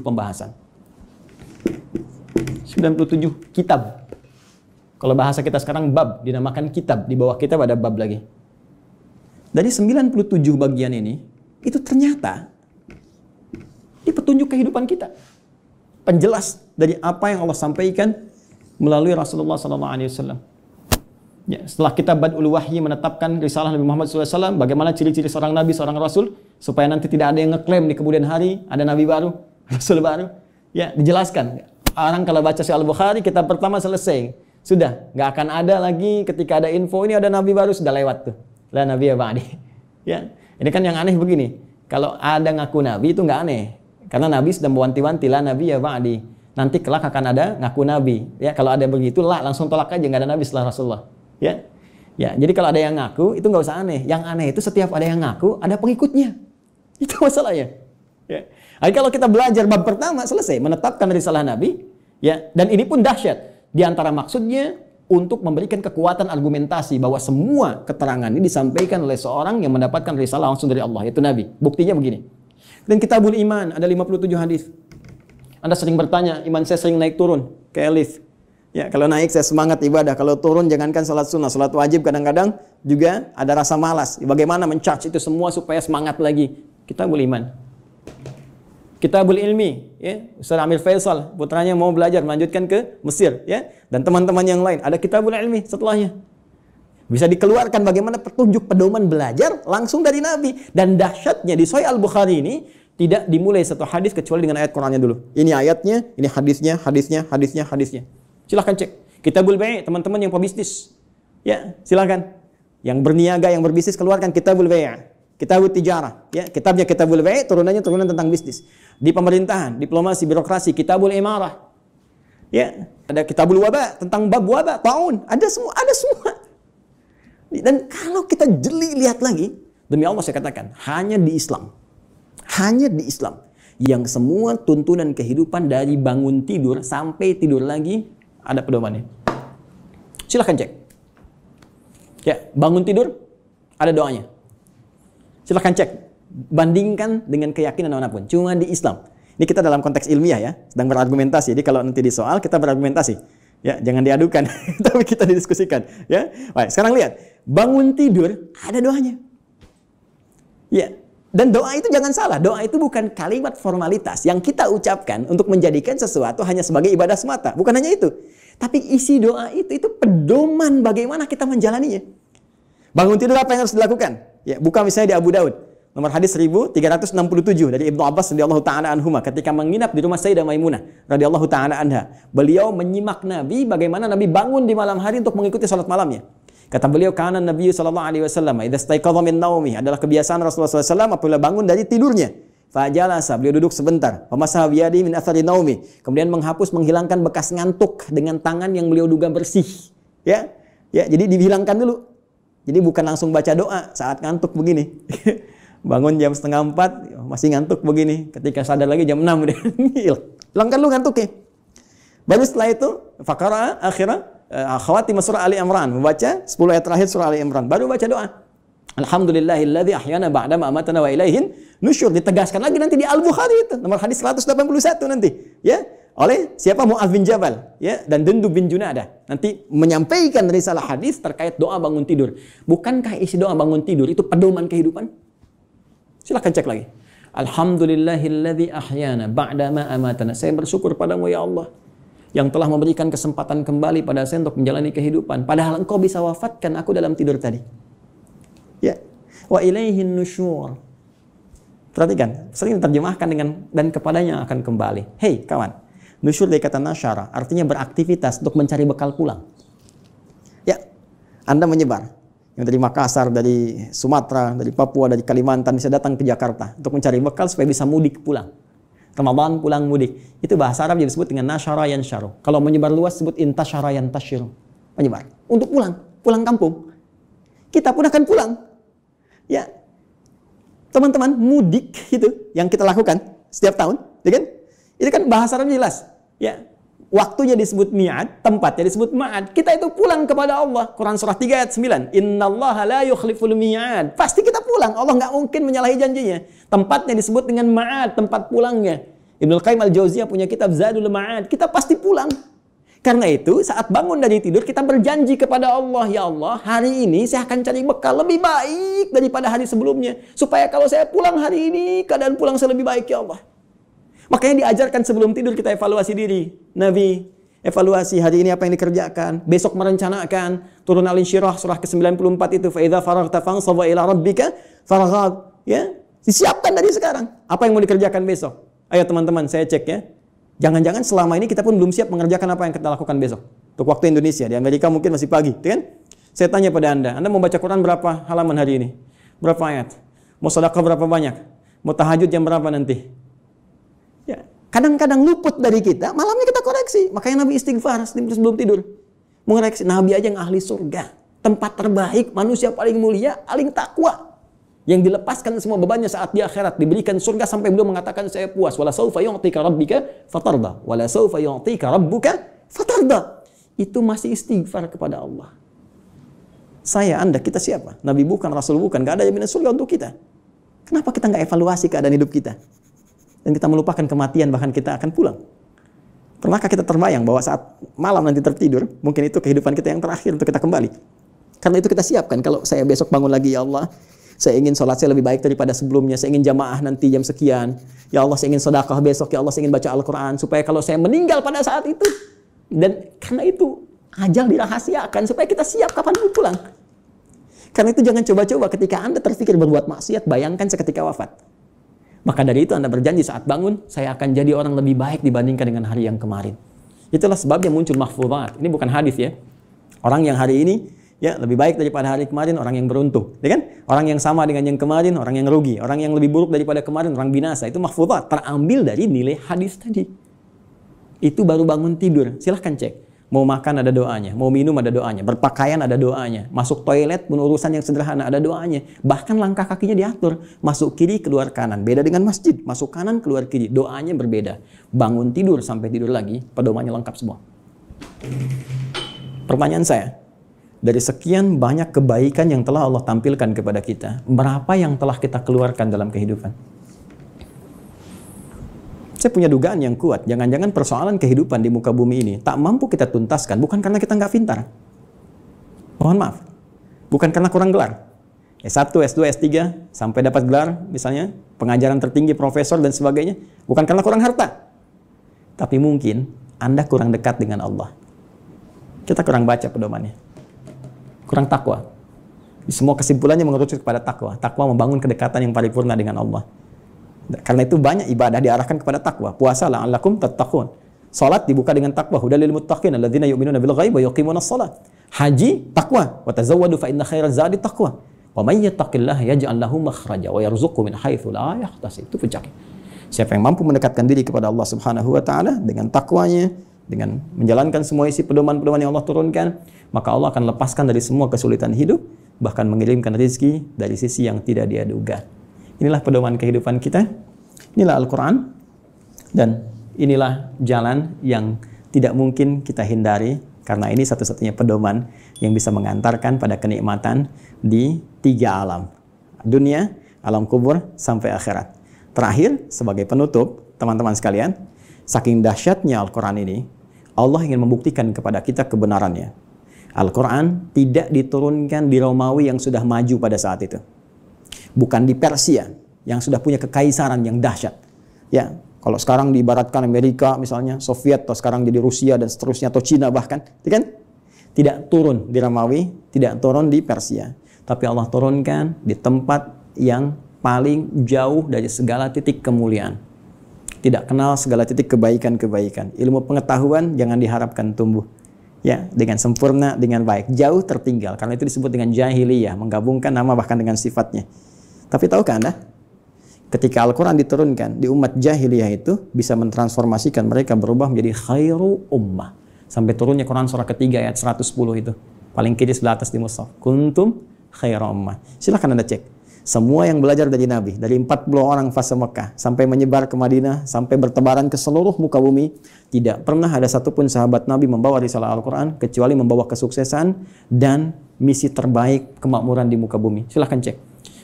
pembahasan. 97 kitab. Kalau bahasa kita sekarang bab, dinamakan kitab, di bawah kitab ada bab lagi. Dari 97 bagian ini, itu ternyata di petunjuk kehidupan kita. Penjelas dari apa yang Allah sampaikan melalui Rasulullah SAW. Ya, setelah kitab Bad'ul Wahyi menetapkan risalah Nabi Muhammad SAW, bagaimana ciri-ciri seorang Nabi, seorang Rasul, supaya nanti tidak ada yang ngeklaim di kemudian hari ada Nabi baru, Rasul baru. Ya, dijelaskan. Orang kalau baca Sahih Al-Bukhari, kitab pertama selesai. Sudah, nggak akan ada lagi ketika ada info ini ada Nabi baru, sudah lewat tuh. La Nabi ya ba'di. Ya, ini kan yang aneh begini. Kalau ada ngaku Nabi itu nggak aneh. Karena Nabi sudah mewanti-wanti, la Nabi ya ba'di. Nanti kelak akan ada ngaku Nabi. Ya, kalau ada begitu, langsung tolak aja, nggak ada Nabi setelah Rasulullah. Ya, ya. Jadi kalau ada yang ngaku, itu nggak usah aneh. Yang aneh itu setiap ada yang ngaku, ada pengikutnya. Itu masalahnya. Ya. Jadi kalau kita belajar bab pertama selesai, menetapkan risalah Nabi, ya. Dan ini pun dahsyat. Di antara maksudnya untuk memberikan kekuatan argumentasi bahwa semua keterangan ini disampaikan oleh seorang yang mendapatkan risalah langsung dari Allah, yaitu Nabi. Buktinya begini. Dan kitabul iman ada 57 hadis. Anda sering bertanya, iman saya sering naik turun kayak lift. Ya, kalau naik saya semangat ibadah, kalau turun jangankan salat sunnah, salat wajib kadang-kadang juga ada rasa malas. Bagaimana men-charge itu semua supaya semangat lagi? Kitabul iman. Kitabul ilmi, ya. Ustaz Amir Faisal, putranya mau belajar melanjutkan ke Mesir, ya. Dan teman-teman yang lain, ada kitabul ilmi setelahnya. Bisa dikeluarkan bagaimana petunjuk pedoman belajar langsung dari Nabi. Dan dahsyatnya di Sahih Al-Bukhari ini tidak dimulai satu hadis kecuali dengan ayat Qur'annya dulu. Ini ayatnya, ini hadisnya, hadisnya. Silahkan cek. Kitabul Bai', teman-teman yang pebisnis. Ya, silahkan. Yang berniaga, yang berbisnis, keluarkan Kitabul Bai'. Kitabul Tijarah. Ya, kitabnya Kitabul Bai', turunannya turunan tentang bisnis. Di pemerintahan, diplomasi, birokrasi, Kitabul Imarah. Ya, ada Kitabul Waba, tentang bab waba, taun. Ada semua. Dan kalau kita jeli lihat lagi, demi Allah saya katakan, hanya di Islam yang semua tuntunan kehidupan dari bangun tidur sampai tidur lagi ada pedomannya. Silahkan cek. Ya, bangun tidur ada doanya. Silahkan cek. Bandingkan dengan keyakinan manapun. Cuma di Islam. Ini kita dalam konteks ilmiah ya, sedang berargumentasi. Jadi kalau nanti di soal kita berargumentasi. Ya, jangan diadukan, tapi kita didiskusikan. Ya, baik. Sekarang lihat, bangun tidur ada doanya. Ya. Dan doa itu jangan salah, doa itu bukan kalimat formalitas yang kita ucapkan untuk menjadikan sesuatu hanya sebagai ibadah semata. Bukan hanya itu. Tapi isi doa itu pedoman bagaimana kita menjalaninya. Bangun tidur apa yang harus dilakukan? Ya, buka misalnya di Abu Daud. Nomor hadis 1367 dari Ibnu Abbas radhiyallahu taala anhuma ketika menginap di rumah Sayyidah Maimunah radhiyallahu taala anha. Beliau menyimak Nabi bagaimana Nabi bangun di malam hari untuk mengikuti salat malamnya. Kata beliau, kana Nabi sallallahu alaihi wasallam idza staiqadha min naumi, adalah kebiasaan Rasulullah SAW apabila bangun dari tidurnya. Fajalasa, beliau duduk sebentar. Famasaha biyadihi min athari naumi, kemudian menghilangkan bekas ngantuk dengan tangan yang beliau duga bersih. Ya, jadi dihilangkan dulu. Jadi bukan langsung baca doa saat ngantuk begini. Bangun jam 3:30 masih ngantuk begini. Ketika sadar lagi jam 6 udah hilangkan lu ngantuknya. Baru setelah itu faqara akhirah khawatim surah Ali Imran, membaca 10 ayat terakhir surah Ali Imran, baru baca doa. Alhamdulillahilladzi ahyana ba'da ma amatana wa ilaihin nusyur. Ditegaskan lagi nanti di Al-Bukhari itu, nomor hadis 181 nanti, ya. Oleh siapa? Mu'adz bin Jabal, ya, dan Jundub bin Junadah. Nanti menyampaikan risalah hadis terkait doa bangun tidur. Bukankah isi doa bangun tidur itu pedoman kehidupan? Silakan cek lagi. Alhamdulillahilladzi ahyana ba'da ma amatana. Saya bersyukur padamu ya Allah yang telah memberikan kesempatan kembali pada saya untuk menjalani kehidupan. Padahal engkau bisa wafatkan aku dalam tidur tadi. Ya. Wa ilaihin nusyur. Perhatikan, sering diterjemahkan dengan dan kepadanya akan kembali. Hei kawan, nusyur dari kata nasyara, artinya beraktivitas untuk mencari bekal pulang. Ya, Anda menyebar. Yang dari Makassar, dari Sumatera, dari Papua, dari Kalimantan bisa datang ke Jakarta untuk mencari bekal supaya bisa mudik pulang. Ramadan pulang mudik. Itu bahasa Arab yang disebut dengan nasyara yansyaru. Kalau menyebar luas disebut intasyara yantasyiru. Menyebar. Untuk pulang kampung. Kita pun akan pulang. Ya. Teman-teman, mudik itu yang kita lakukan setiap tahun, ya kan? Itu kan bahasa Arab jelas. Ya. Waktunya disebut mi'ad, tempatnya disebut ma'ad. Kita itu pulang kepada Allah. Quran surah 3 ayat 9. Innallaha la yukhliful mi'ad. Pasti kita pulang. Allah nggak mungkin menyalahi janjinya. Tempatnya disebut dengan ma'ad, tempat pulangnya. Ibnu Qayyim al-Jauziyah punya kitab Zadul Ma'ad. Kita pasti pulang. Karena itu saat bangun dari tidur kita berjanji kepada Allah, ya Allah, hari ini saya akan cari bekal lebih baik daripada hari sebelumnya. Supaya kalau saya pulang hari ini, keadaan pulang saya lebih baik, ya Allah. Makanya diajarkan sebelum tidur kita evaluasi diri. Nabi evaluasi hari ini apa yang dikerjakan, besok merencanakan. Turun Al-Insyirah surah ke-94 itu, fa idza faraghta fansab ila rabbika farghab. Ya, disiapkan dari sekarang. Apa yang mau dikerjakan besok? Ayo teman-teman, saya cek ya. Jangan-jangan selama ini kita pun belum siap mengerjakan apa yang kita lakukan besok. Untuk waktu Indonesia, di Amerika mungkin masih pagi, kan? Saya tanya pada Anda mau baca Quran berapa halaman hari ini? Berapa ayat? Mau sedekah berapa banyak? Mau tahajud jam berapa nanti? Ya, kadang-kadang luput dari kita, malamnya kita koreksi. Makanya Nabi istighfar sebelum tidur. Mengoreksi, Nabi aja yang ahli surga. Tempat terbaik, manusia paling mulia, paling takwa. Yang dilepaskan semua bebannya saat di akhirat. Diberikan surga sampai beliau mengatakan saya puas. Wala sawfa yu'tika rabbika fatarda. Wala sawfa yu'tika rabbuka fatarda. Itu masih istighfar kepada Allah. Saya, Anda, kita siapa? Nabi bukan, Rasul bukan. Gak ada jaminan surga untuk kita. Kenapa kita nggak evaluasi keadaan hidup kita? dan kita melupakan kematian, bahkan kita akan pulang. Pernahkah kita terbayang bahwa saat malam nanti tertidur, mungkin itu kehidupan kita yang terakhir untuk kita kembali? Karena itu kita siapkan, kalau saya besok bangun lagi, ya Allah, saya ingin sholat saya lebih baik daripada sebelumnya, saya ingin jamaah nanti jam sekian, ya Allah saya ingin sedekah besok, ya Allah saya ingin baca Al-Quran, supaya kalau saya meninggal pada saat itu, dan karena itu ajal dirahasiakan, supaya kita siap kapan pun pulang. Karena itu jangan coba-coba ketika Anda terpikir berbuat maksiat, bayangkan seketika wafat. Maka dari itu Anda berjanji saat bangun, saya akan jadi orang lebih baik dibandingkan dengan hari yang kemarin. Itulah sebabnya muncul mahfuzat. Ini bukan hadis ya. Orang yang hari ini ya lebih baik daripada hari kemarin, orang yang beruntung, ya kan? Orang yang sama dengan yang kemarin, orang yang rugi. Orang yang lebih buruk daripada kemarin, orang binasa. Itu mahfuzat, terambil dari nilai hadis tadi. Itu baru bangun tidur. Silahkan cek. Mau makan ada doanya, mau minum ada doanya, berpakaian ada doanya, masuk toilet pun urusan yang sederhana ada doanya. Bahkan langkah kakinya diatur, masuk kiri keluar kanan. Beda dengan masjid, masuk kanan keluar kiri, doanya berbeda. Bangun tidur sampai tidur lagi, pedomannya lengkap semua. Pertanyaan saya, dari sekian banyak kebaikan yang telah Allah tampilkan kepada kita, berapa yang telah kita keluarkan dalam kehidupan? Saya punya dugaan yang kuat, jangan-jangan persoalan kehidupan di muka bumi ini tak mampu kita tuntaskan, bukan karena kita nggak pintar. Mohon maaf, bukan karena kurang gelar. S1, S2, S3, sampai dapat gelar, misalnya pengajaran tertinggi, profesor, dan sebagainya. Bukan karena kurang harta. Tapi mungkin Anda kurang dekat dengan Allah. Kita kurang baca pedomannya. Kurang takwa. Semua kesimpulannya mengerucut kepada takwa. Takwa membangun kedekatan yang paripurna dengan Allah. Karena itu banyak ibadah diarahkan kepada takwa. Puasa la'allakum tattaqun. Salat dibuka dengan takwa. Hudal lil muttaqin alladzina yu'minuna bil ghaib wa yuqimunas shalah. Haji takwa. Wa tazawwadu fa inna khairaz zadi taqwa. Wa may yattaqillaha yaj'al lahu makhraja wa yarzuqhu min haitsu la yahtasib. Itu puncaknya. Siapa yang mampu mendekatkan diri kepada Allah Subhanahu wa taala dengan takwanya, dengan menjalankan semua isi pedoman-pedoman yang Allah turunkan, maka Allah akan lepaskan dari semua kesulitan hidup, bahkan mengirimkan rezeki dari sisi yang tidak dia duga. Inilah pedoman kehidupan kita, inilah Al-Quran, dan inilah jalan yang tidak mungkin kita hindari, karena ini satu-satunya pedoman yang bisa mengantarkan pada kenikmatan di 3 alam. Dunia, alam kubur, sampai akhirat. Terakhir, sebagai penutup, teman-teman sekalian, saking dahsyatnya Al-Quran ini, Allah ingin membuktikan kepada kita kebenarannya. Al-Quran tidak diturunkan di Romawi yang sudah maju pada saat itu. Bukan di Persia yang sudah punya kekaisaran yang dahsyat. Ya, kalau sekarang diibaratkan Amerika misalnya, Soviet, atau sekarang jadi Rusia dan seterusnya, atau Cina bahkan, kan? Tidak turun di Romawi, tidak turun di Persia. Tapi Allah turunkan di tempat yang paling jauh dari segala titik kemuliaan. Tidak kenal segala titik kebaikan-kebaikan. Ilmu pengetahuan jangan diharapkan tumbuh. Ya, dengan sempurna, dengan baik. Jauh tertinggal, karena itu disebut dengan jahiliyah, menggabungkan nama bahkan dengan sifatnya. Tapi tahukah Anda, ketika Al-Quran diturunkan di umat jahiliyah itu bisa mentransformasikan mereka berubah menjadi khairu ummah. Sampai turunnya Quran surah ketiga ayat 110 itu. Paling kiri sebelah atas di mushaf. Kuntum khairu ummah. Silahkan Anda cek. Semua yang belajar dari Nabi, dari 40 orang fase Mekah, sampai menyebar ke Madinah, sampai bertebaran ke seluruh muka bumi, tidak pernah ada satupun sahabat Nabi membawa risalah Al-Quran, kecuali membawa kesuksesan dan misi terbaik kemakmuran di muka bumi. Silahkan cek.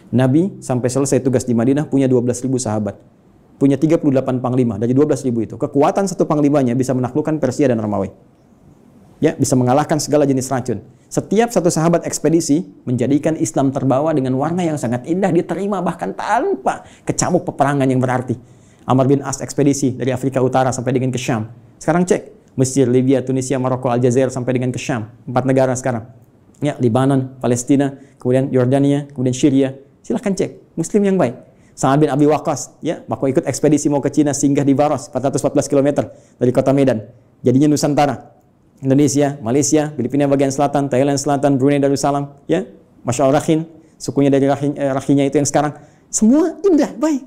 Nabi sampai selesai tugas di Madinah punya 12.000 sahabat. Punya 38 panglima dari 12.000 itu. Kekuatan satu panglimanya bisa menaklukkan Persia dan Romawi. Ya, bisa mengalahkan segala jenis racun. Setiap satu sahabat ekspedisi menjadikan Islam terbawa dengan warna yang sangat indah, diterima bahkan tanpa kecamuk peperangan yang berarti. Amr bin As ekspedisi dari Afrika Utara sampai dengan ke Syam. Sekarang cek, Mesir, Libya, Tunisia, Maroko, Aljazair sampai dengan ke Syam. 4 negara sekarang. Ya, Libanon, Palestina, kemudian Yordania, kemudian Syria. Silahkan cek, Muslim yang baik. Sa'ad bin Abi Waqqas, ya, waktu ikut ekspedisi mau ke Cina, singgah di Baros, 414 km dari kota Medan. Jadinya Nusantara. Indonesia, Malaysia, Filipina bagian selatan, Thailand selatan, Brunei Darussalam, ya, Masya Allah Rakhin, sukunya dari Rakhinya itu yang sekarang. Semua indah, baik.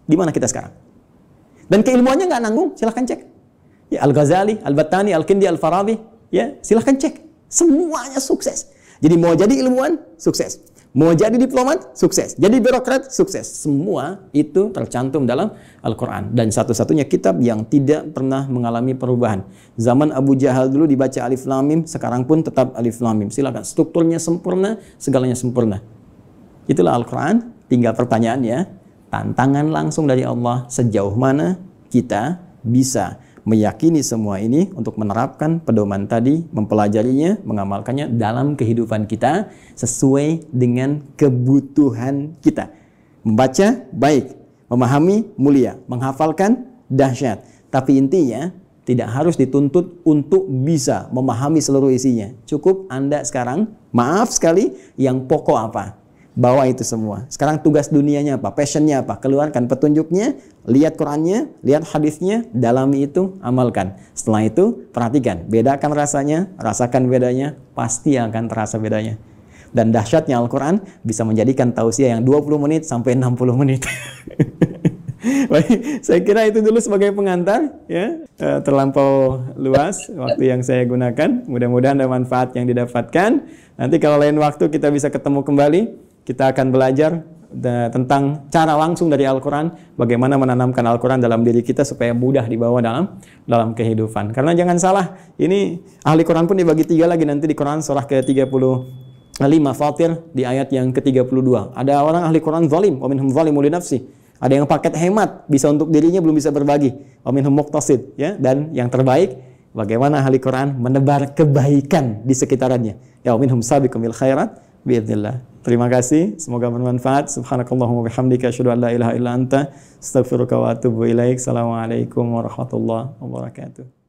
Di mana kita sekarang? Dan keilmuannya nggak nanggung, silahkan cek. Ya, Al-Ghazali, Al-Battani, Al-Kindi, Al-Farabi, ya, silahkan cek. Semuanya sukses. Jadi mau jadi ilmuwan, sukses. Mau jadi diplomat, sukses. Jadi birokrat, sukses. Semua itu tercantum dalam Al-Quran. Dan satu-satunya kitab yang tidak pernah mengalami perubahan. Zaman Abu Jahal dulu dibaca Alif Lam Mim, sekarang pun tetap Alif Lam Mim. Silakan, strukturnya sempurna, segalanya sempurna. Itulah Al-Quran. Tinggal pertanyaannya, tantangan langsung dari Allah sejauh mana kita bisa meyakini semua ini untuk menerapkan pedoman tadi, mempelajarinya, mengamalkannya dalam kehidupan kita sesuai dengan kebutuhan kita. Membaca baik, memahami mulia, menghafalkan dahsyat. Tapi intinya tidak harus dituntut untuk bisa memahami seluruh isinya. Cukup Anda sekarang, maaf sekali, yang pokok apa? Bawa itu semua. Sekarang tugas dunianya apa? Passionnya apa? Keluarkan petunjuknya, lihat Qurannya, lihat hadisnya, dalami itu, amalkan. Setelah itu, perhatikan, bedakan rasanya, rasakan bedanya, pasti akan terasa bedanya. Dan dahsyatnya Al-Quran bisa menjadikan tausiah yang 20 menit sampai 60 menit. Baik, saya kira itu dulu sebagai pengantar, ya. Terlampau luas waktu yang saya gunakan. Mudah-mudahan ada manfaat yang didapatkan. Nanti kalau lain waktu kita bisa ketemu kembali, kita akan belajar tentang cara langsung dari Al-Quran, bagaimana menanamkan Al-Quran dalam diri kita supaya mudah dibawa dalam kehidupan. Karena jangan salah, ini ahli Quran pun dibagi 3 lagi nanti di Quran surah ke-35 Fatir di ayat yang ke-32. Ada orang ahli Quran zalim, wa minhum zalimun li nafsi. Ada yang paket hemat, bisa untuk dirinya belum bisa berbagi. Wa minhum muqtasid, ya. Dan yang terbaik, bagaimana ahli Quran menebar kebaikan di sekitarannya. Ya, wa minhum sabiqum bil khairat biidznillah. Terima kasih, semoga bermanfaat. Subhanakallahumma bihamdika asyhadu an la ilaha illa anta astaghfiruka wa atubu ilaik. Assalamualaikum warahmatullahi wabarakatuh.